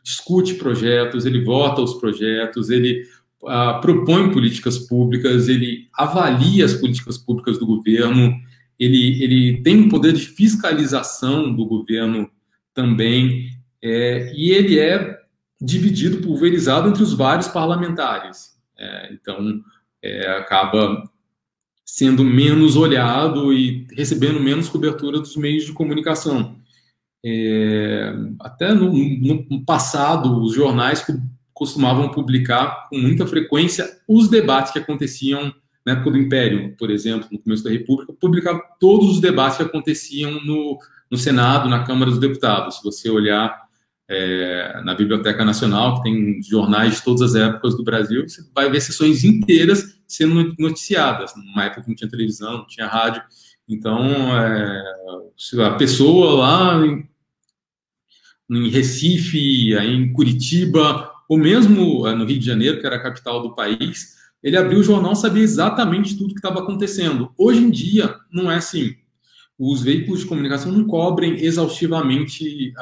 discute projetos, ele vota os projetos, ele propõe políticas públicas, ele avalia as políticas públicas do governo, ele tem um poder de fiscalização do governo também, e ele é dividido, pulverizado entre os vários parlamentares. Então, acaba sendo menos olhado e recebendo menos cobertura dos meios de comunicação. Até no passado, os jornais costumavam publicar com muita frequência os debates que aconteciam na época do Império, por exemplo, no começo da República, publicava todos os debates que aconteciam no Senado, na Câmara dos Deputados. Se você olhar na Biblioteca Nacional, que tem jornais de todas as épocas do Brasil, você vai ver sessões inteiras sendo noticiadas, numa época que não tinha televisão, não tinha rádio. Então, a pessoa lá em Recife, em Curitiba, ou mesmo no Rio de Janeiro, que era a capital do país, ele abriu o jornal, sabia exatamente tudo que estava acontecendo. Hoje em dia, não é assim. Os veículos de comunicação não cobrem exaustivamente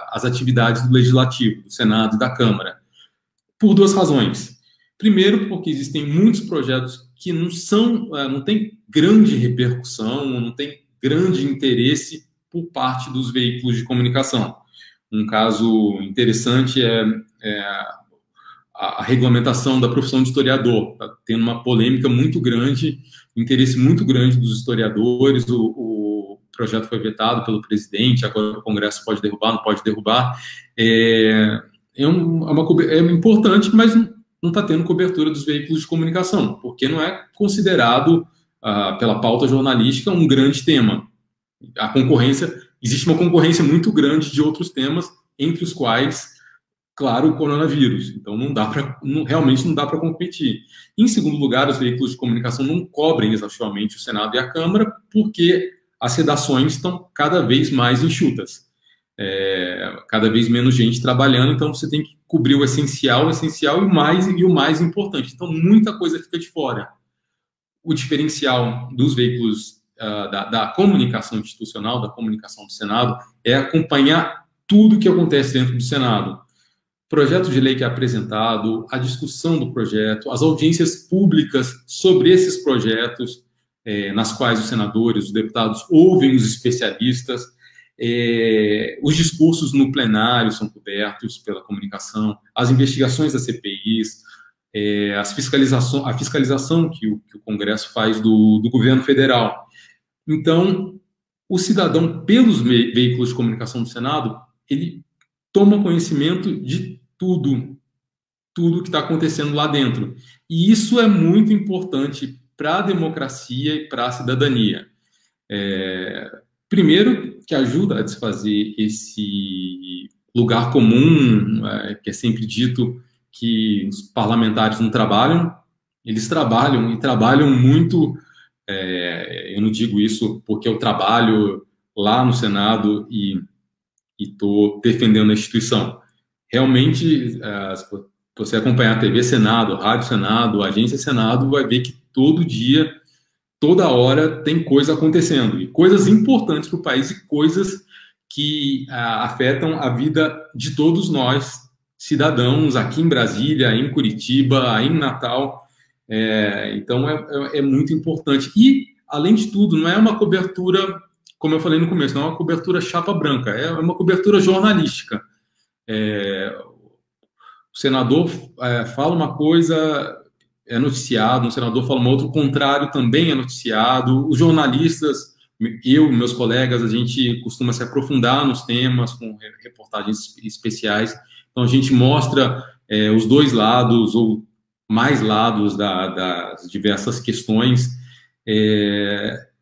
as atividades do Legislativo, do Senado e da Câmara, por duas razões. Primeiro, porque existem muitos projetos que não têm grande repercussão, não têm grande interesse por parte dos veículos de comunicação. Um caso interessante é a regulamentação da profissão de historiador. Está tendo uma polêmica muito grande, interesse muito grande dos historiadores. O projeto foi vetado pelo presidente, agora o Congresso pode derrubar, não pode derrubar. É importante, mas não está tendo cobertura dos veículos de comunicação, porque não é considerado, pela pauta jornalística, um grande tema. Existe uma concorrência muito grande de outros temas, entre os quais, claro, o coronavírus. Então, realmente não dá para competir. Em segundo lugar, os veículos de comunicação não cobrem exaustivamente o Senado e a Câmara, porque as redações estão cada vez mais enxutas. Cada vez menos gente trabalhando, então você tem que cobrir o essencial e o mais importante. Então, muita coisa fica de fora. O diferencial dos veículos da comunicação institucional, da comunicação do Senado, é acompanhar tudo que acontece dentro do Senado. Projeto de lei que é apresentado, a discussão do projeto, as audiências públicas sobre esses projetos, nas quais os senadores, os deputados ouvem os especialistas, os discursos no plenário são cobertos pela comunicação, as investigações das CPIs, a fiscalização que o Congresso faz do governo federal. Então, o cidadão, pelos veículos de comunicação do Senado, ele toma conhecimento de tudo que está acontecendo lá dentro. E isso é muito importante para a democracia e para a cidadania. Primeiro, que ajuda a desfazer esse lugar comum, que é sempre dito que os parlamentares não trabalham. Eles trabalham, e trabalham muito. Eu não digo isso porque eu trabalho lá no Senado e estou defendendo a instituição. Realmente, se você acompanhar a TV Senado, Rádio Senado, Agência Senado, vai ver que todo dia, toda hora, tem coisa acontecendo. E coisas importantes para o país e coisas que afetam a vida de todos nós, cidadãos, aqui em Brasília, em Curitiba, em Natal. Então, é muito importante. E, além de tudo, não é uma cobertura, como eu falei no começo, não é uma cobertura chapa branca, é uma cobertura jornalística. O senador fala uma coisa, é noticiado, um senador fala uma outra, o contrário também é noticiado. Os jornalistas, meus colegas, a gente costuma se aprofundar nos temas com reportagens especiais. Então, a gente mostra os dois lados, ou mais lados das diversas questões.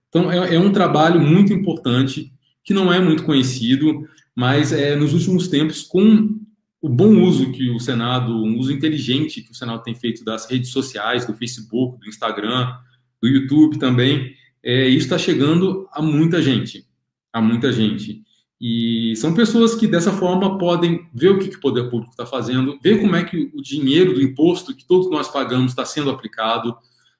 Então, é um trabalho muito importante, que não é muito conhecido, mas nos últimos tempos, com o bom uso que o Senado, um uso inteligente que o Senado tem feito das redes sociais, do Facebook, do Instagram, do YouTube também, isso está chegando a muita gente, E são pessoas que, dessa forma, podem ver o que o poder público está fazendo, ver como é que o dinheiro do imposto que todos nós pagamos está sendo aplicado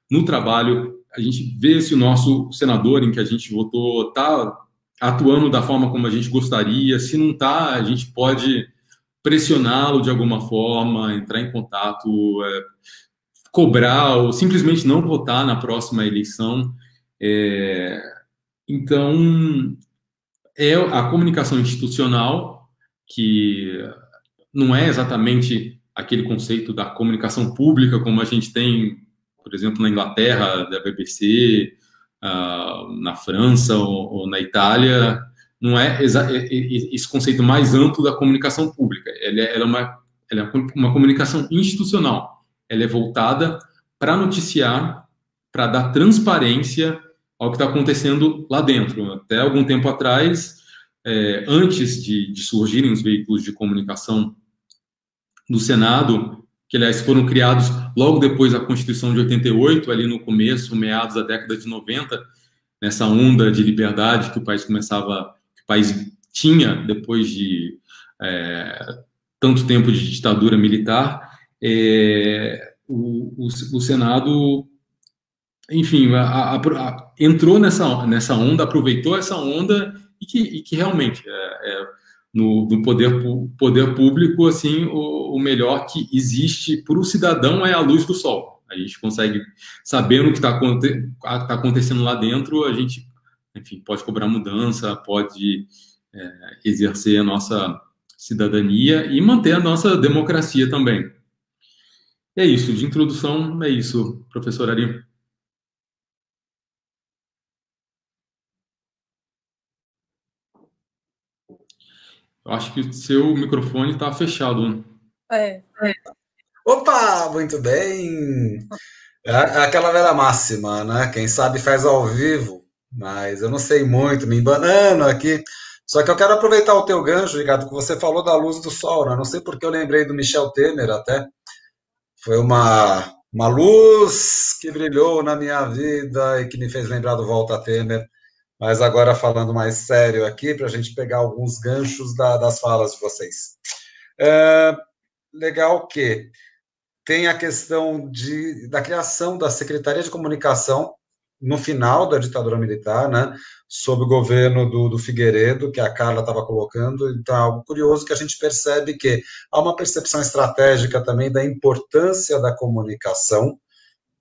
no trabalho. A gente vê se o nosso senador em que a gente votou está atuando da forma como a gente gostaria. Se não está, a gente pode pressioná-lo de alguma forma, entrar em contato, cobrar ou simplesmente não votar na próxima eleição. Então, a comunicação institucional, que não é exatamente aquele conceito da comunicação pública como a gente tem, por exemplo, na Inglaterra, da BBC, na França ou na Itália. Não é esse conceito mais amplo da comunicação pública. Ela é uma comunicação institucional. Ela é voltada para noticiar, para dar transparência ao que está acontecendo lá dentro. Até algum tempo atrás, antes de surgirem os veículos de comunicação do Senado, que, aliás, foram criados logo depois da Constituição de 88, ali no começo, meados da década de 90, nessa onda de liberdade que o país tinha depois de tanto tempo de ditadura militar. O Senado, enfim, entrou nessa onda, aproveitou essa onda e que realmente no poder público, assim, o melhor que existe para o cidadão é a luz do sol. A gente consegue, sabendo o que está acontecendo lá dentro, a gente, enfim, pode cobrar mudança, pode exercer a nossa cidadania e manter a nossa democracia também. É isso, de introdução, é isso, professor Ari. Eu acho que o seu microfone está fechado. Opa, muito bem! É aquela velha máxima, né? Quem sabe faz ao vivo, mas eu não sei muito, me embanando aqui. Só que eu quero aproveitar o teu gancho, Ricardo, que você falou da luz do sol, né? Não sei porque eu lembrei do Michel Temer até. Foi uma luz que brilhou na minha vida e que me fez lembrar do Walter Temer. Mas agora falando mais sério aqui, para a gente pegar alguns ganchos das falas de vocês. Legal que tem a questão da criação da Secretaria de Comunicação no final da ditadura militar, né, sob o governo do Figueiredo, que a Carla estava colocando. Então, é algo curioso que a gente percebe que há uma percepção estratégica também da importância da comunicação,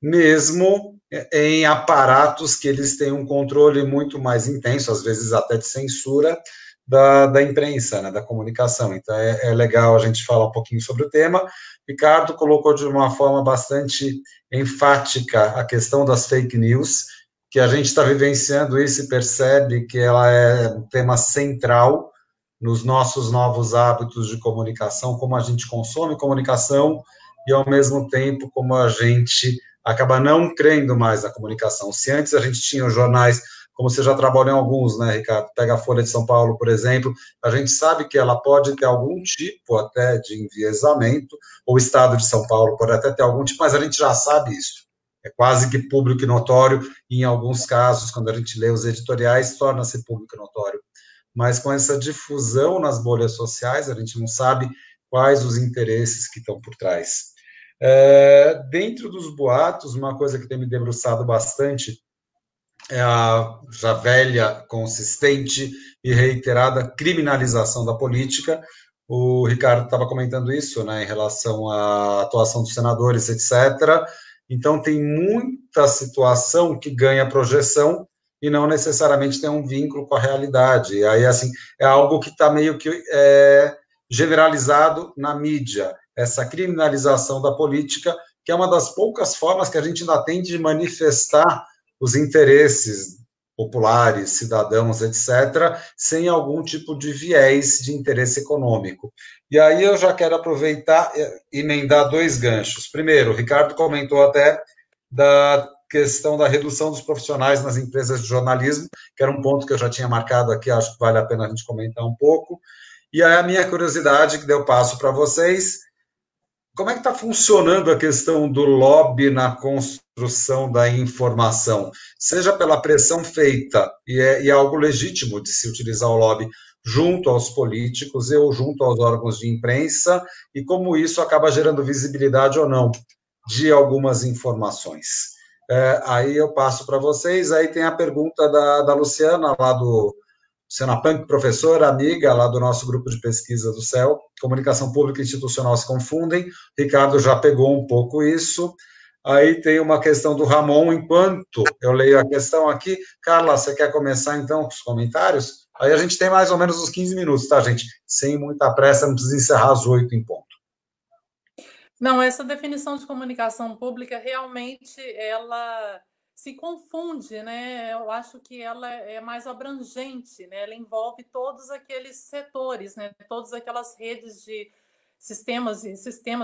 mesmo em aparatos que eles têm um controle muito mais intenso, às vezes até de censura, da imprensa, né, da comunicação. Então, é legal a gente falar um pouquinho sobre o tema. Ricardo colocou de uma forma bastante enfática a questão das fake news, que a gente está vivenciando isso e percebe que ela é um tema central nos nossos novos hábitos de comunicação, como a gente consome comunicação e, ao mesmo tempo, como a gente acaba não crendo mais na comunicação. Se antes a gente tinha os jornais, como você já trabalhou em alguns, né, Ricardo? Pega a Folha de São Paulo, por exemplo, a gente sabe que ela pode ter algum tipo até de enviesamento, ou o Estado de São Paulo pode até ter algum tipo, mas a gente já sabe isso. É quase que público e notório, e em alguns casos, quando a gente lê os editoriais, torna-se público e notório. Mas com essa difusão nas bolhas sociais, a gente não sabe quais os interesses que estão por trás. Dentro dos boatos, uma coisa que tem me debruçado bastante é a já velha, consistente e reiterada criminalização da política. O Ricardo estava comentando isso, né, em relação à atuação dos senadores, etc. Então, tem muita situação que ganha projeção e não necessariamente tem um vínculo com a realidade. E aí, assim, é algo que está meio que generalizado na mídia, essa criminalização da política, que é uma das poucas formas que a gente ainda tem de manifestar os interesses populares, cidadãos, etc., sem algum tipo de viés de interesse econômico. E aí eu já quero aproveitar e emendar dois ganchos. Primeiro, o Ricardo comentou até da questão da redução dos profissionais nas empresas de jornalismo, que era um ponto que eu já tinha marcado aqui, acho que vale a pena a gente comentar um pouco. E aí a minha curiosidade, que deu passo para vocês, como é que está funcionando a questão do lobby na construção da informação? Seja pela pressão feita, e é algo legítimo de se utilizar o lobby junto aos políticos ou junto aos órgãos de imprensa, e como isso acaba gerando visibilidade ou não de algumas informações. Aí eu passo para vocês, aí tem a pergunta da Luciana, lá do Senapunk, professora, amiga lá do nosso grupo de pesquisa do CEL, comunicação pública e institucional se confundem, Ricardo já pegou um pouco isso. Aí tem uma questão do Ramon, enquanto eu leio a questão aqui. Carla, você quer começar então com os comentários? Aí a gente tem mais ou menos uns 15 minutos, tá, gente? Sem muita pressa, não precisa encerrar às 8 em ponto. Não, essa definição de comunicação pública realmente ela se confunde, né? Eu acho que ela é mais abrangente, né? Ela envolve todos aqueles setores, né? Todas aquelas redes de sistemas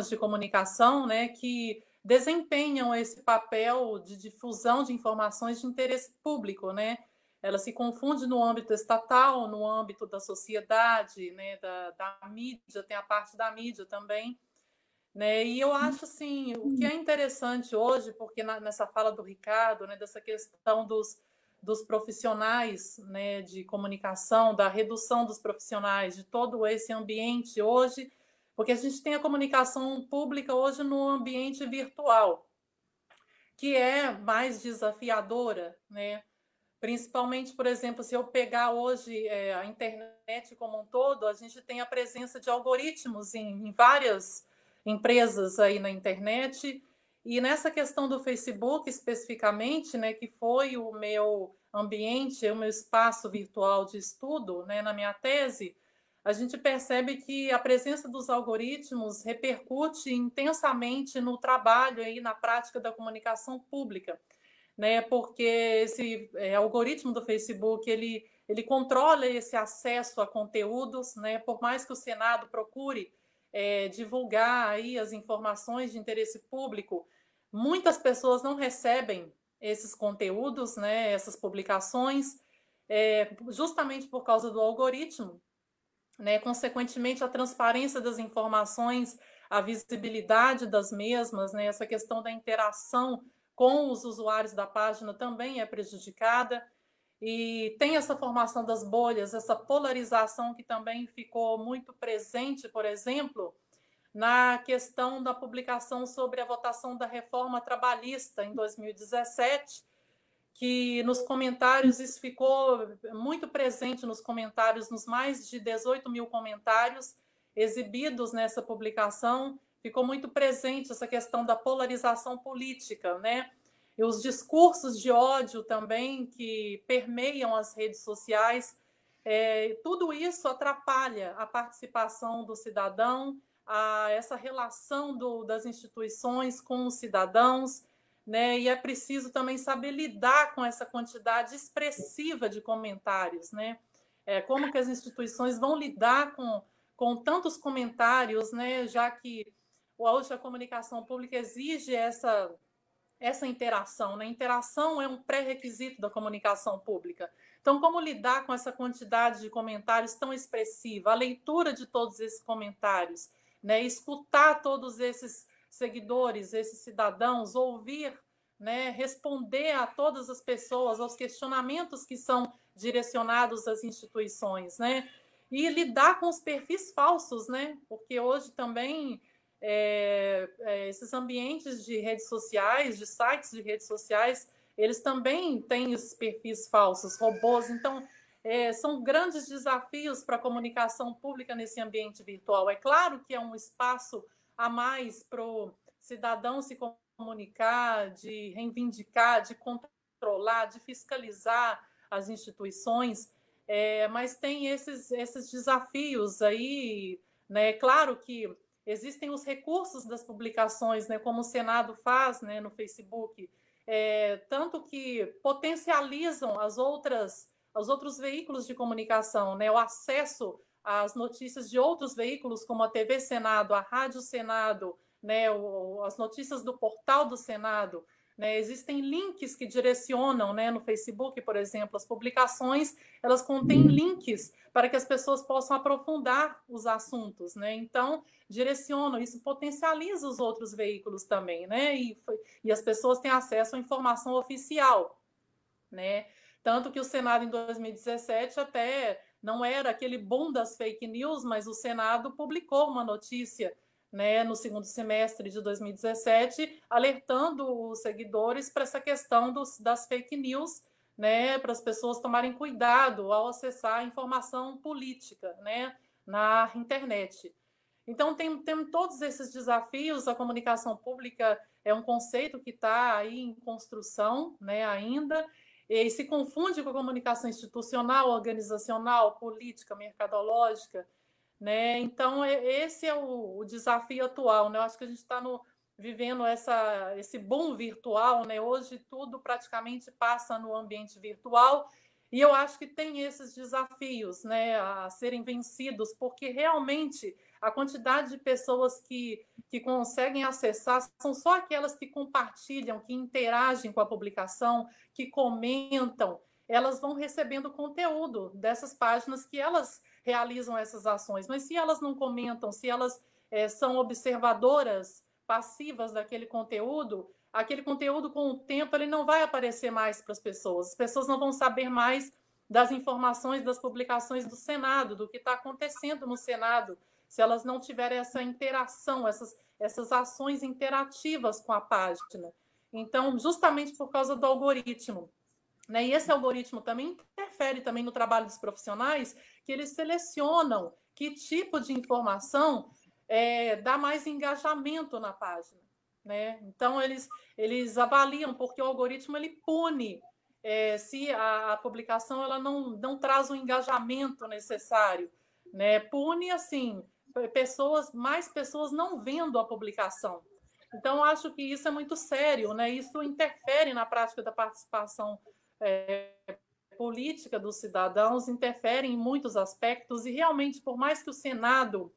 de comunicação, né? Que desempenham esse papel de difusão de informações de interesse público, né? ela se confunde no âmbito estatal, no âmbito da sociedade, né, da mídia, tem a parte da mídia também, né? E eu acho assim, o que é interessante hoje, porque nessa fala do Ricardo, né, dessa questão dos profissionais, né, de comunicação, da redução dos profissionais, de todo esse ambiente hoje, porque a gente tem a comunicação pública hoje no ambiente virtual, que é mais desafiadora, né? Principalmente, por exemplo, se eu pegar hoje a internet como um todo, a gente tem a presença de algoritmos em várias empresas aí na internet. E nessa questão do Facebook especificamente, né, que foi o meu ambiente, o meu espaço virtual de estudo, né, na minha tese, a gente percebe que a presença dos algoritmos repercute intensamente no trabalho e na prática da comunicação pública, né? Porque esse algoritmo do Facebook ele controla esse acesso a conteúdos, né? Por mais que o Senado procure divulgar aí as informações de interesse público, muitas pessoas não recebem esses conteúdos, né? Essas publicações, justamente por causa do algoritmo, né? Consequentemente, a transparência das informações, a visibilidade das mesmas, né? Essa questão da interação com os usuários da página também é prejudicada. E tem essa formação das bolhas, essa polarização que também ficou muito presente, por exemplo, na questão da publicação sobre a votação da reforma trabalhista em 2017, que nos comentários, isso ficou muito presente nos comentários, nos mais de 18 mil comentários exibidos nessa publicação, ficou muito presente essa questão da polarização política, né? E os discursos de ódio também que permeiam as redes sociais, tudo isso atrapalha a participação do cidadão, essa relação das instituições com os cidadãos, né? E é preciso também saber lidar com essa quantidade expressiva de comentários, né? Como que as instituições vão lidar com tantos comentários, né? Já que hoje a comunicação pública exige essa interação, né? Interação é um pré-requisito da comunicação pública. Então, como lidar com essa quantidade de comentários tão expressiva? A leitura de todos esses comentários, né? Escutar todos esses seguidores, esses cidadãos, ouvir, né? Responder a todas as pessoas, aos questionamentos que são direcionados às instituições, né? E lidar com os perfis falsos, né? Porque hoje também esses ambientes de redes sociais, de sites de redes sociais, eles também têm esses perfis falsos, robôs. Então, são grandes desafios para a comunicação pública nesse ambiente virtual. É claro que é um espaço a mais para o cidadão se comunicar, de reivindicar, de controlar, de fiscalizar as instituições, mas tem esses desafios aí, né? Claro que existem os recursos das publicações, né, como o Senado faz, né, no Facebook, tanto que potencializam os outros veículos de comunicação, né, o acesso às notícias de outros veículos, como a TV Senado, a Rádio Senado, né, as notícias do portal do Senado, né, existem links que direcionam, né, no Facebook, por exemplo, as publicações, elas contêm links para que as pessoas possam aprofundar os assuntos, né? Então, direcionam, isso potencializa os outros veículos também, né? E as pessoas têm acesso à informação oficial, né? Tanto que o Senado, em 2017, até não era aquele boom das fake news, mas o Senado publicou uma notícia, né, no segundo semestre de 2017, alertando os seguidores para essa questão das fake news, né, para as pessoas tomarem cuidado ao acessar a informação política, né, na internet. Então, tem todos esses desafios. A comunicação pública é um conceito que está aí em construção, né, ainda, e se confunde com a comunicação institucional, organizacional, política, mercadológica, né? Então, esse é o desafio atual, né? Eu acho que a gente está vivendo esse boom virtual, né? Hoje tudo praticamente passa no ambiente virtual, e eu acho que tem esses desafios, né, a serem vencidos, porque realmente a quantidade de pessoas que conseguem acessar são só aquelas que compartilham, que interagem com a publicação, que comentam. elas vão recebendo conteúdo dessas páginas que elas realizam essas ações. Mas se elas não comentam, se elas são observadoras passivas daquele conteúdo, aquele conteúdo, com o tempo, ele não vai aparecer mais para as pessoas não vão saber mais das informações, das publicações do Senado, do que está acontecendo no Senado, se elas não tiverem essa interação, essas ações interativas com a página. Então, justamente por causa do algoritmo, né? E esse algoritmo também interfere também no trabalho dos profissionais, que eles selecionam que tipo de informação dá mais engajamento na página, né? Então, eles avaliam, porque o algoritmo ele pune se a publicação ela não traz o engajamento necessário, né? Pune, assim, mais pessoas não vendo a publicação. Então, acho que isso é muito sério, né? Isso interfere na prática da participação política dos cidadãos, interfere em muitos aspectos, e realmente, por mais que o Senado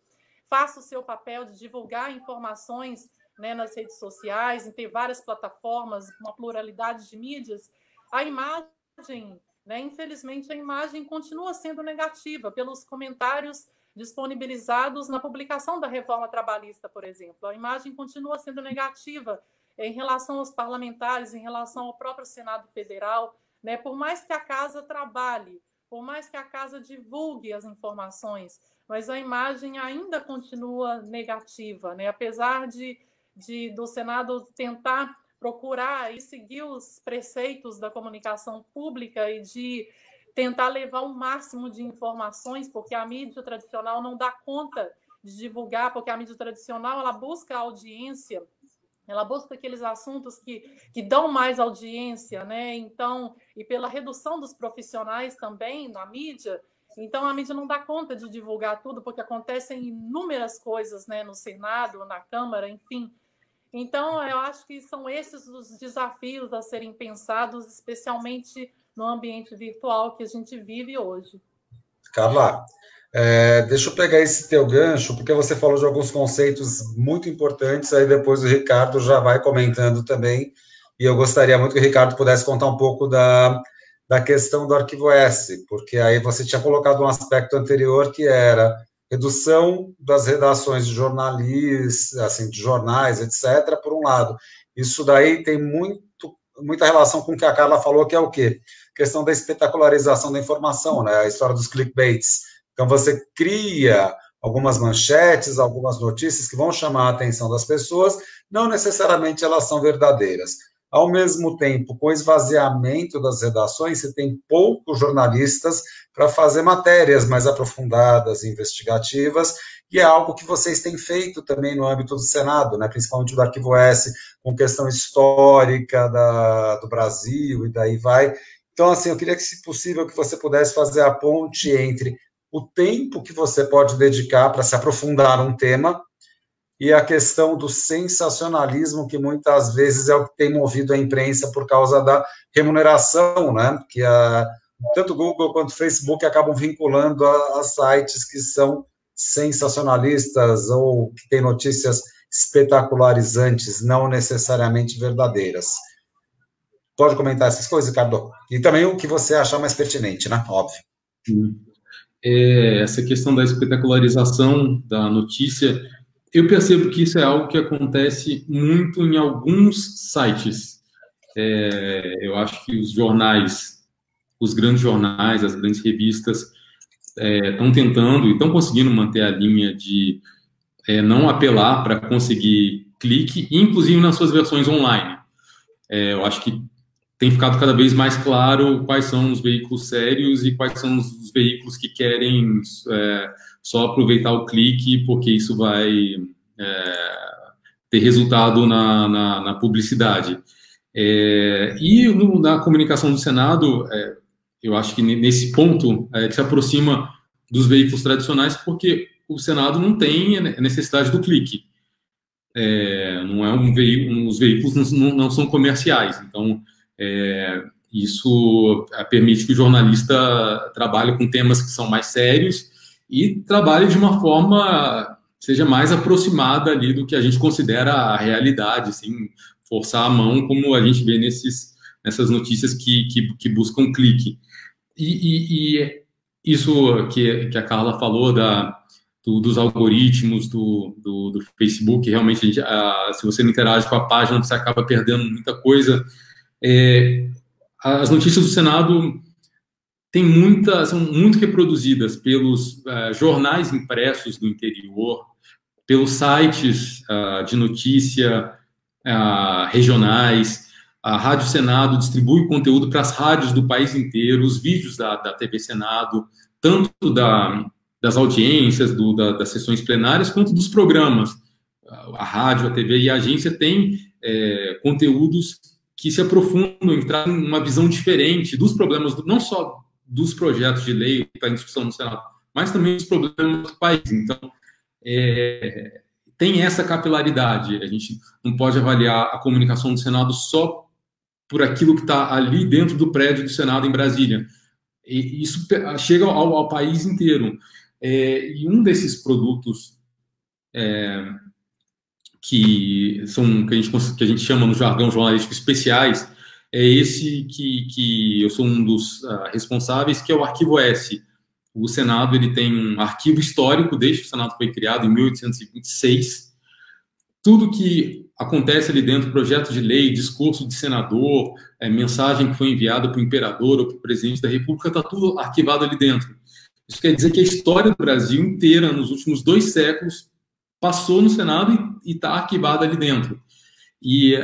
faça o seu papel de divulgar informações, né, nas redes sociais, em ter várias plataformas, uma pluralidade de mídias, a imagem, né, infelizmente, a imagem continua sendo negativa pelos comentários disponibilizados na publicação da reforma trabalhista, por exemplo. A imagem continua sendo negativa em relação aos parlamentares, em relação ao próprio Senado Federal, né? Por mais que a casa trabalhe, por mais que a casa divulgue as informações, mas a imagem ainda continua negativa, né? Apesar do Senado tentar procurar e seguir os preceitos da comunicação pública e de tentar levar o máximo de informações, porque a mídia tradicional não dá conta de divulgar, porque a mídia tradicional ela busca audiência, ela busca aqueles assuntos que dão mais audiência, né? Então, e pela redução dos profissionais também na mídia, então a mídia não dá conta de divulgar tudo, porque acontecem inúmeras coisas, né, no Senado, na Câmara, enfim. Então, eu acho que são esses os desafios a serem pensados, especialmente no ambiente virtual que a gente vive hoje. Carla, deixa eu pegar esse teu gancho, porque você falou de alguns conceitos muito importantes, aí depois o Ricardo já vai comentando também, e eu gostaria muito que o Ricardo pudesse contar um pouco da questão do Arquivo S, porque aí você tinha colocado um aspecto anterior que era redução das redações de jornalistas, assim, de jornais, etc., por um lado. Isso daí tem muita relação com o que a Carla falou, que é o quê? Questão da espetacularização da informação, né? A história dos clickbaits. Então, você cria algumas manchetes, algumas notícias que vão chamar a atenção das pessoas, não necessariamente elas são verdadeiras. Ao mesmo tempo, com o esvaziamento das redações, você tem poucos jornalistas para fazer matérias mais aprofundadas, investigativas, e é algo que vocês têm feito também no âmbito do Senado, né, principalmente do Arquivo S, com questão histórica do Brasil, e daí vai. Então, assim, eu queria que, se possível, que você pudesse fazer a ponte entre o tempo que você pode dedicar para se aprofundar num tema e a questão do sensacionalismo, que muitas vezes é o que tem movido a imprensa por causa da remuneração, né? Que tanto Google quanto Facebook acabam vinculando a sites que são sensacionalistas ou que têm notícias espetacularizantes, não necessariamente verdadeiras. Pode comentar essas coisas, Ricardo? E também o que você achar mais pertinente, né? Óbvio. Essa questão da espetacularização da notícia, eu percebo que isso é algo que acontece muito em alguns sites. Eu acho que os jornais, os grandes jornais, as grandes revistas estão tentando e estão conseguindo manter a linha de não apelar para conseguir clique, inclusive nas suas versões online. Eu acho que tem ficado cada vez mais claro quais são os veículos sérios e quais são os veículos que querem só aproveitar o clique, porque isso vai ter resultado na publicidade. E na comunicação do Senado, eu acho que nesse ponto se aproxima dos veículos tradicionais, porque o Senado não tem a necessidade do clique. Não é os veículos não são comerciais, então isso permite que o jornalista trabalhe com temas que são mais sérios e trabalhe de uma forma seja mais aproximada ali do que a gente considera a realidade, assim, forçar a mão, como a gente vê nessas notícias que buscam clique. E isso que a Carla falou dos algoritmos do Facebook, realmente, se você não interage com a página, você acaba perdendo muita coisa. As notícias do Senado são muito reproduzidas pelos jornais impressos do interior, pelos sites de notícia regionais. A Rádio Senado distribui conteúdo para as rádios do país inteiro, os vídeos da TV Senado, tanto das audiências, das sessões plenárias, quanto dos programas. A rádio, a TV e a agência têm conteúdos que se aprofundam em trazer uma visão diferente dos problemas, não só dos projetos de lei que estão em discussão no Senado, mas também dos problemas do país. Então, tem essa capilaridade. A gente não pode avaliar a comunicação do Senado só por aquilo que está ali dentro do prédio do Senado em Brasília. E isso chega ao país inteiro. E um desses produtos que a gente chama no jargão jornalístico especiais é esse que eu sou um dos responsáveis, que é o Arquivo S. O Senado ele tem um arquivo histórico desde que o Senado foi criado em 1826. Tudo que acontece ali dentro, projeto de lei, discurso de senador, mensagem que foi enviada para o imperador ou para o presidente da República, está tudo arquivado ali dentro. Isso quer dizer que a história do Brasil inteira, nos últimos 2 séculos, passou no Senado e está arquivada ali dentro. E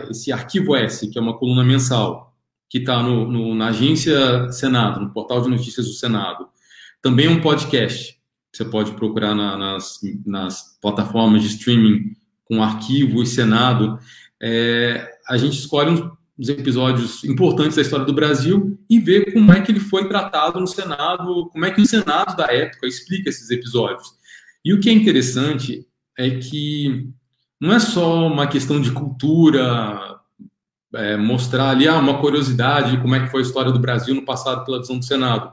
esse Arquivo S, que é uma coluna mensal, que está na Agência Senado, no portal de notícias do Senado, também é um podcast. Você pode procurar nas plataformas de streaming com Arquivo e Senado. A gente escolhe uns episódios importantes da história do Brasil e vê como é que ele foi tratado no Senado, como é que o Senado da época explica esses episódios. E o que é interessante é que não é só uma questão de cultura, mostrar ali uma curiosidade de como é que foi a história do Brasil no passado pela visão do Senado.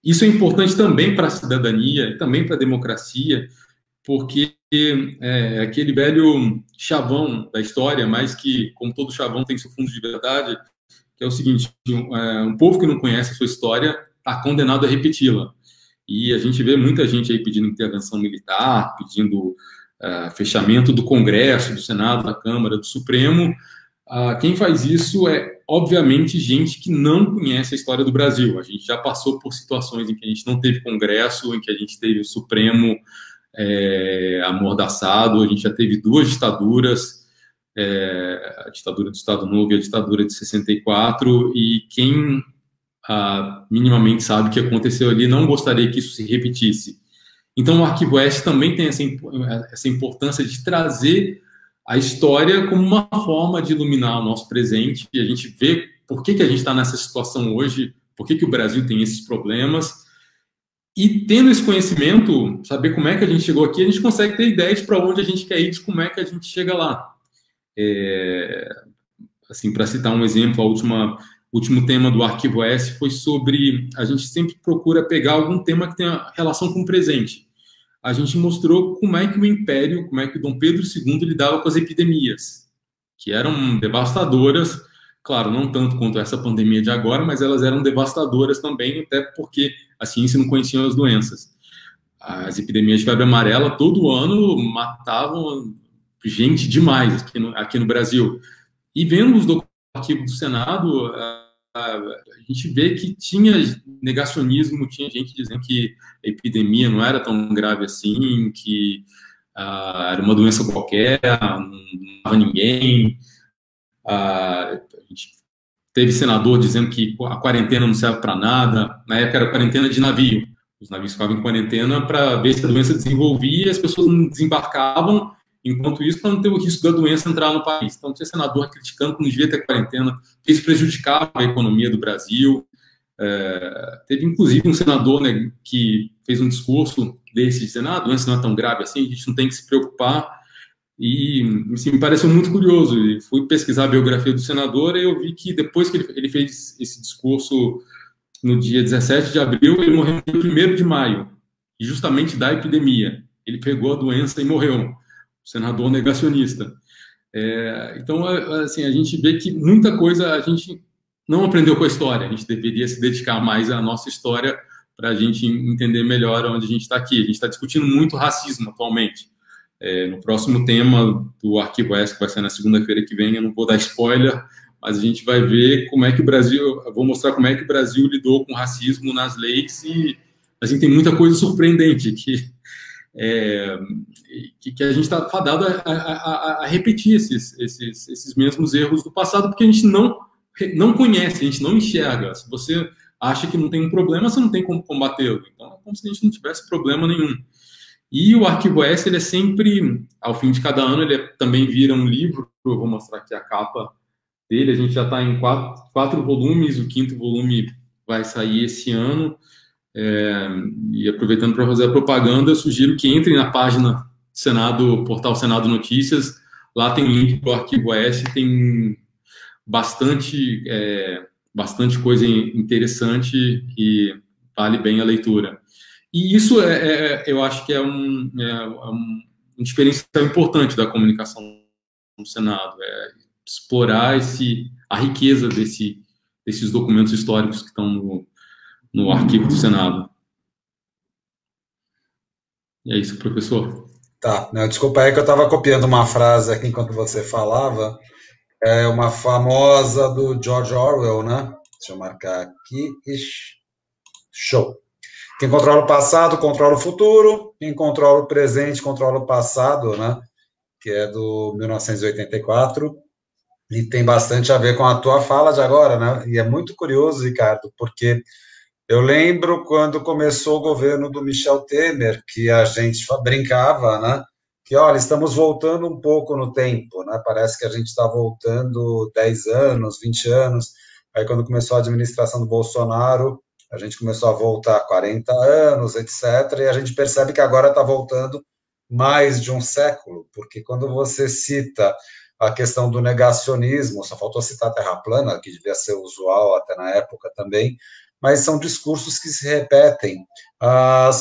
Isso é importante também para a cidadania, também para a democracia, porque aquele velho chavão da história, mas que, como todo chavão, tem seu fundo de verdade, que é o seguinte: um povo que não conhece a sua história está condenado a repeti-la. E a gente vê muita gente aí pedindo intervenção militar, pedindo fechamento do Congresso, do Senado, da Câmara, do Supremo. Quem faz isso é, obviamente, gente que não conhece a história do Brasil. A gente já passou por situações em que a gente não teve Congresso, em que a gente teve o Supremo amordaçado, a gente já teve 2 ditaduras, a ditadura do Estado Novo e a ditadura de 64, e quem minimamente sabe o que aconteceu ali não gostaria que isso se repetisse. Então, o Arquivo S também tem essa importância de trazer a história como uma forma de iluminar o nosso presente, e a gente vê por que a gente está nessa situação hoje, por que o Brasil tem esses problemas. E tendo esse conhecimento, saber como é que a gente chegou aqui, a gente consegue ter ideias para onde a gente quer ir, de como é que a gente chega lá. Assim, para citar um exemplo, o último tema do Arquivo S foi sobre... A gente sempre procura pegar algum tema que tenha relação com o presente. A gente mostrou como é que o Império, como é que o Dom Pedro II lidava com as epidemias, que eram devastadoras, claro, não tanto quanto essa pandemia de agora, mas elas eram devastadoras também, até porque a ciência não conhecia as doenças. As epidemias de febre amarela, todo ano, matavam gente demais aqui no Brasil. E vendo os arquivos do Senado, a gente vê que tinha negacionismo, tinha gente dizendo que a epidemia não era tão grave assim, que era uma doença qualquer, não matava ninguém. A gente teve senador dizendo que a quarentena não serve para nada. Na época era quarentena de navio. Os navios ficavam em quarentena para ver se a doença desenvolvia e as pessoas não desembarcavam. Enquanto isso, para não ter o risco da doença entrar no país. Então, tinha senador criticando que não devia ter quarentena, que isso prejudicava a economia do Brasil. Teve, inclusive, um senador, né, que fez um discurso desse, dizendo: a doença não é tão grave assim, a gente não tem que se preocupar. E assim, me pareceu muito curioso. E fui pesquisar a biografia do senador e eu vi que depois que ele fez esse discurso, no dia 17 de abril, ele morreu no dia 1º de maio, e justamente da epidemia. Ele pegou a doença e morreu. Senador negacionista. Então, assim, a gente vê que muita coisa a gente não aprendeu com a história. A gente deveria se dedicar mais à nossa história para a gente entender melhor onde a gente está aqui. A gente está discutindo muito racismo atualmente. No próximo tema do Arquivo S, que vai ser na segunda-feira que vem, eu não vou dar spoiler, mas a gente vai ver como é que o Brasil... Eu vou mostrar como é que o Brasil lidou com o racismo nas leis e a gente tem muita coisa surpreendente que a gente está fadado a repetir esses mesmos erros do passado, porque a gente não conhece, a gente não enxerga. Se você acha que não tem um problema, você não tem como combatê-lo. Então, é como se a gente não tivesse problema nenhum. E o Arquivo S, ele é sempre, ao fim de cada ano, ele também vira um livro. Eu vou mostrar aqui a capa dele. A gente já está em quatro volumes, o 5º volume vai sair esse ano. E aproveitando para fazer a propaganda, eu sugiro que entrem na página Senado, portal Senado Notícias. Lá tem um link para o Arquivo S, tem bastante coisa interessante e vale bem a leitura. E isso eu acho que é um diferencial importante da comunicação no Senado, explorar a riqueza desses documentos históricos que estão no arquivo do Senado. E é isso, professor. Tá, desculpa aí que eu estava copiando uma frase aqui enquanto você falava, uma famosa do George Orwell, né? Deixa eu marcar aqui. Show. Quem controla o passado, controla o futuro. Quem controla o presente, controla o passado, né? Que é do 1984. E tem bastante a ver com a tua fala de agora, né? E é muito curioso, Ricardo, porque eu lembro quando começou o governo do Michel Temer, que a gente brincava, né? Que, olha, estamos voltando um pouco no tempo, né? Parece que a gente está voltando 10 anos, 20 anos. Aí, quando começou a administração do Bolsonaro, a gente começou a voltar 40 anos, etc. E a gente percebe que agora está voltando mais de um século, porque quando você cita a questão do negacionismo, só faltou citar a Terra plana, que devia ser usual até na época também, mas são discursos que se repetem.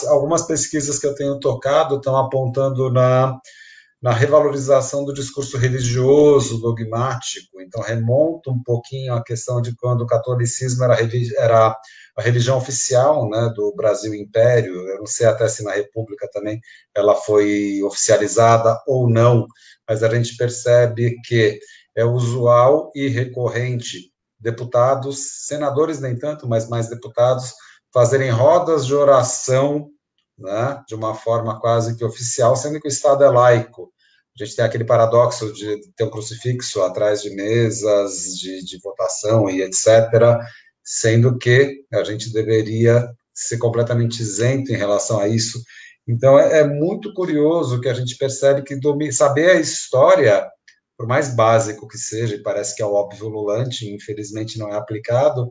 Algumas pesquisas que eu tenho tocado estão apontando na revalorização do discurso religioso, dogmático, então remonta um pouquinho a questão de quando o catolicismo era a religião oficial, né, do Brasil Império. Eu não sei até se na República também ela foi oficializada ou não, mas a gente percebe que é usual e recorrente deputados, senadores nem tanto, mas mais deputados, fazerem rodas de oração, né, de uma forma quase que oficial, sendo que o Estado é laico. A gente tem aquele paradoxo de ter um crucifixo atrás de mesas de votação e etc., sendo que a gente deveria ser completamente isento em relação a isso. Então, é muito curioso que a gente percebe que saber a história, por mais básico que seja, e parece que é o óbvio ululante, infelizmente não é aplicado,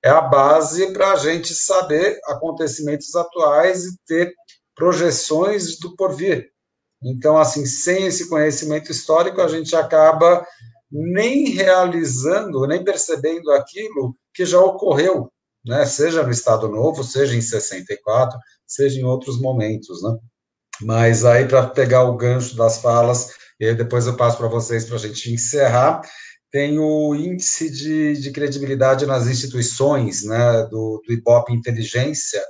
é a base para a gente saber acontecimentos atuais e ter projeções do porvir. Então, assim, sem esse conhecimento histórico, a gente acaba nem realizando, nem percebendo aquilo que já ocorreu, né? Seja no Estado Novo, seja em 64, seja em outros momentos, né? Mas aí, para pegar o gancho das falas, e aí depois eu passo para vocês para a gente encerrar, tem o índice de credibilidade nas instituições, né, do Ibope Inteligência,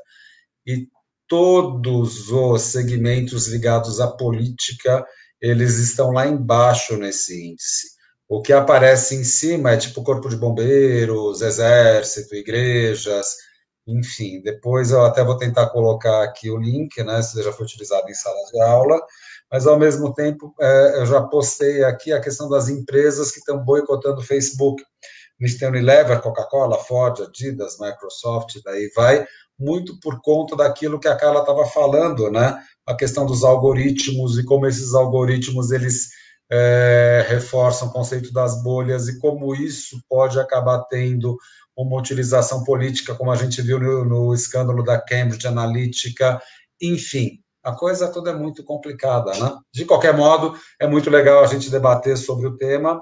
e todos os segmentos ligados à política, eles estão lá embaixo nesse índice. O que aparece em cima é tipo Corpo de Bombeiros, Exército, igrejas, enfim. Depois eu até vou tentar colocar aqui o link, né, se já foi utilizado em sala de aula, mas ao mesmo tempo eu já postei aqui a questão das empresas que estão boicotando o Facebook. A gente tem Unilever, Coca-Cola, Ford, Adidas, Microsoft, daí vai, muito por conta daquilo que a Carla estava falando, né? A questão dos algoritmos e como esses algoritmos eles reforçam o conceito das bolhas e como isso pode acabar tendo uma utilização política, como a gente viu no escândalo da Cambridge Analytica, enfim. A coisa toda é muito complicada, né? De qualquer modo, é muito legal a gente debater sobre o tema.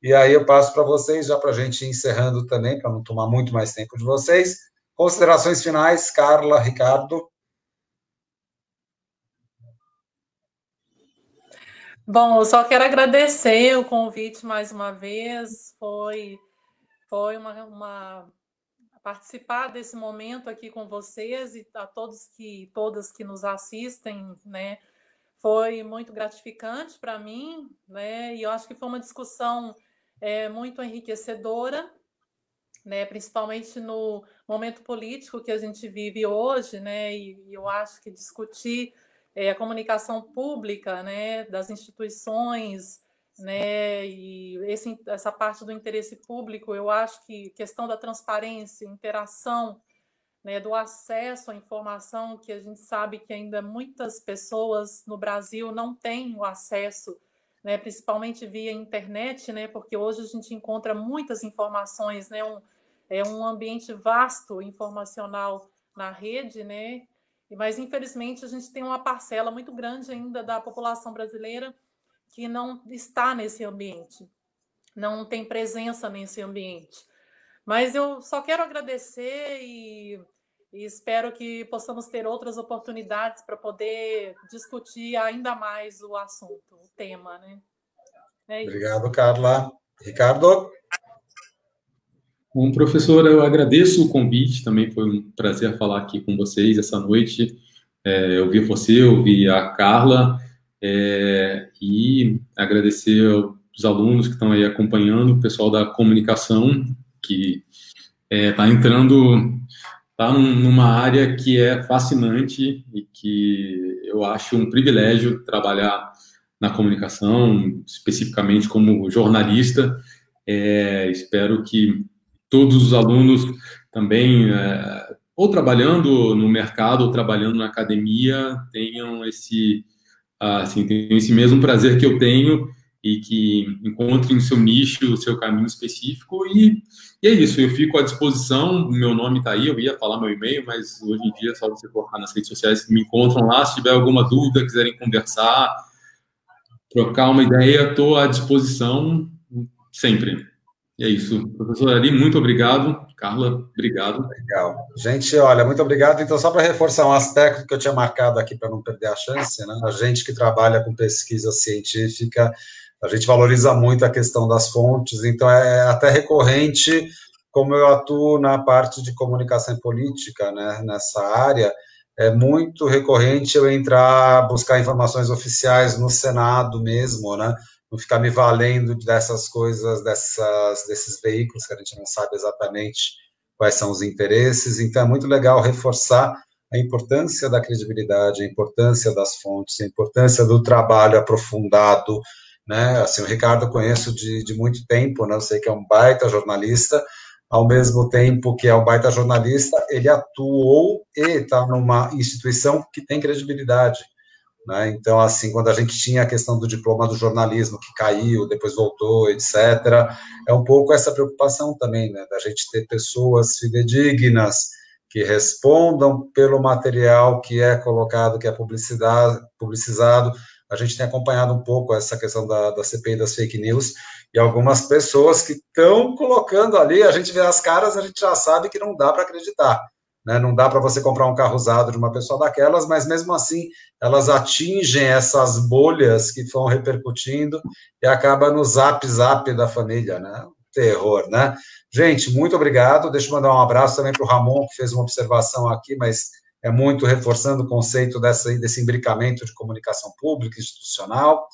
E aí eu passo para vocês, já para a gente ir encerrando também, para não tomar muito mais tempo de vocês. Considerações finais, Carla, Ricardo. Bom, eu só quero agradecer o convite mais uma vez. Foi uma participar desse momento aqui com vocês e a todas que nos assistem, né? Foi muito gratificante para mim, né? E eu acho que foi uma discussão muito enriquecedora, né? Principalmente no momento político que a gente vive hoje, né? E eu acho que discutir a comunicação pública, né? Das instituições, né? E essa parte do interesse público, eu acho que questão da transparência, interação, né, do acesso à informação, que a gente sabe que ainda muitas pessoas no Brasil não têm o acesso, né, principalmente via internet, né, porque hoje a gente encontra muitas informações, né, um ambiente vasto informacional na rede, né, mas infelizmente a gente tem uma parcela muito grande ainda da população brasileira que não está nesse ambiente, não tem presença nesse ambiente. Mas eu só quero agradecer e espero que possamos ter outras oportunidades para poder discutir ainda mais o assunto, o tema, né? Obrigado, Carla. Ricardo? Bom, professora, eu agradeço o convite, também foi um prazer falar aqui com vocês essa noite. Eu vi você, eu vi a Carla, e agradecer aos alunos que estão aí acompanhando, o pessoal da comunicação, que está entrando, está numa área que é fascinante e que eu acho um privilégio trabalhar na comunicação, especificamente como jornalista. Espero que todos os alunos também, ou trabalhando no mercado, ou trabalhando na academia, tenham esse mesmo prazer que eu tenho e que encontrem o seu nicho, o seu caminho específico. E é isso, eu fico à disposição, meu nome está aí, eu ia falar meu e-mail, mas hoje em dia é só você colocar nas redes sociais que me encontram lá. Se tiver alguma dúvida, quiserem conversar, trocar uma ideia, estou à disposição sempre. E é isso. Professor Ari, muito obrigado. Carla, obrigado. Legal. Gente, olha, muito obrigado. Então, só para reforçar um aspecto que eu tinha marcado aqui para não perder a chance, né? A gente que trabalha com pesquisa científica, a gente valoriza muito a questão das fontes, então é até recorrente, como eu atuo na parte de comunicação e política, né, nessa área, é muito recorrente eu buscar informações oficiais no Senado mesmo, né, não ficar me valendo dessas coisas, desses veículos que a gente não sabe exatamente quais são os interesses. Então é muito legal reforçar a importância da credibilidade, a importância das fontes, a importância do trabalho aprofundado, né? Assim, o Ricardo eu conheço de muito tempo, né? Eu sei que é um baita jornalista, ao mesmo tempo que é um baita jornalista, ele atuou e está numa instituição que tem credibilidade, né? Então, assim, quando a gente tinha a questão do diploma do jornalismo, que caiu, depois voltou, etc., é um pouco essa preocupação também, né? Da gente ter pessoas fidedignas, que respondam pelo material que é colocado, que é publicizado. A gente tem acompanhado um pouco essa questão da CPI das fake news, e algumas pessoas que estão colocando ali, a gente vê as caras, a gente já sabe que não dá para acreditar, né? Não dá para você comprar um carro usado de uma pessoa daquelas, mas mesmo assim, elas atingem essas bolhas que vão repercutindo e acaba no zap da família, né? Terror, né? Gente, muito obrigado. Deixa eu mandar um abraço também para o Ramon, que fez uma observação aqui, mas é muito reforçando o conceito desse imbricamento de comunicação pública, institucional.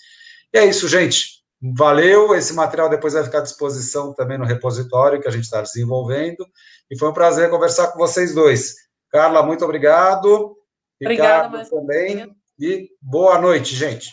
E é isso, gente. Valeu. Esse material depois vai ficar à disposição também no repositório que a gente está desenvolvendo. E foi um prazer conversar com vocês dois. Carla, muito obrigado. Obrigada, Ricardo também. E boa noite, gente.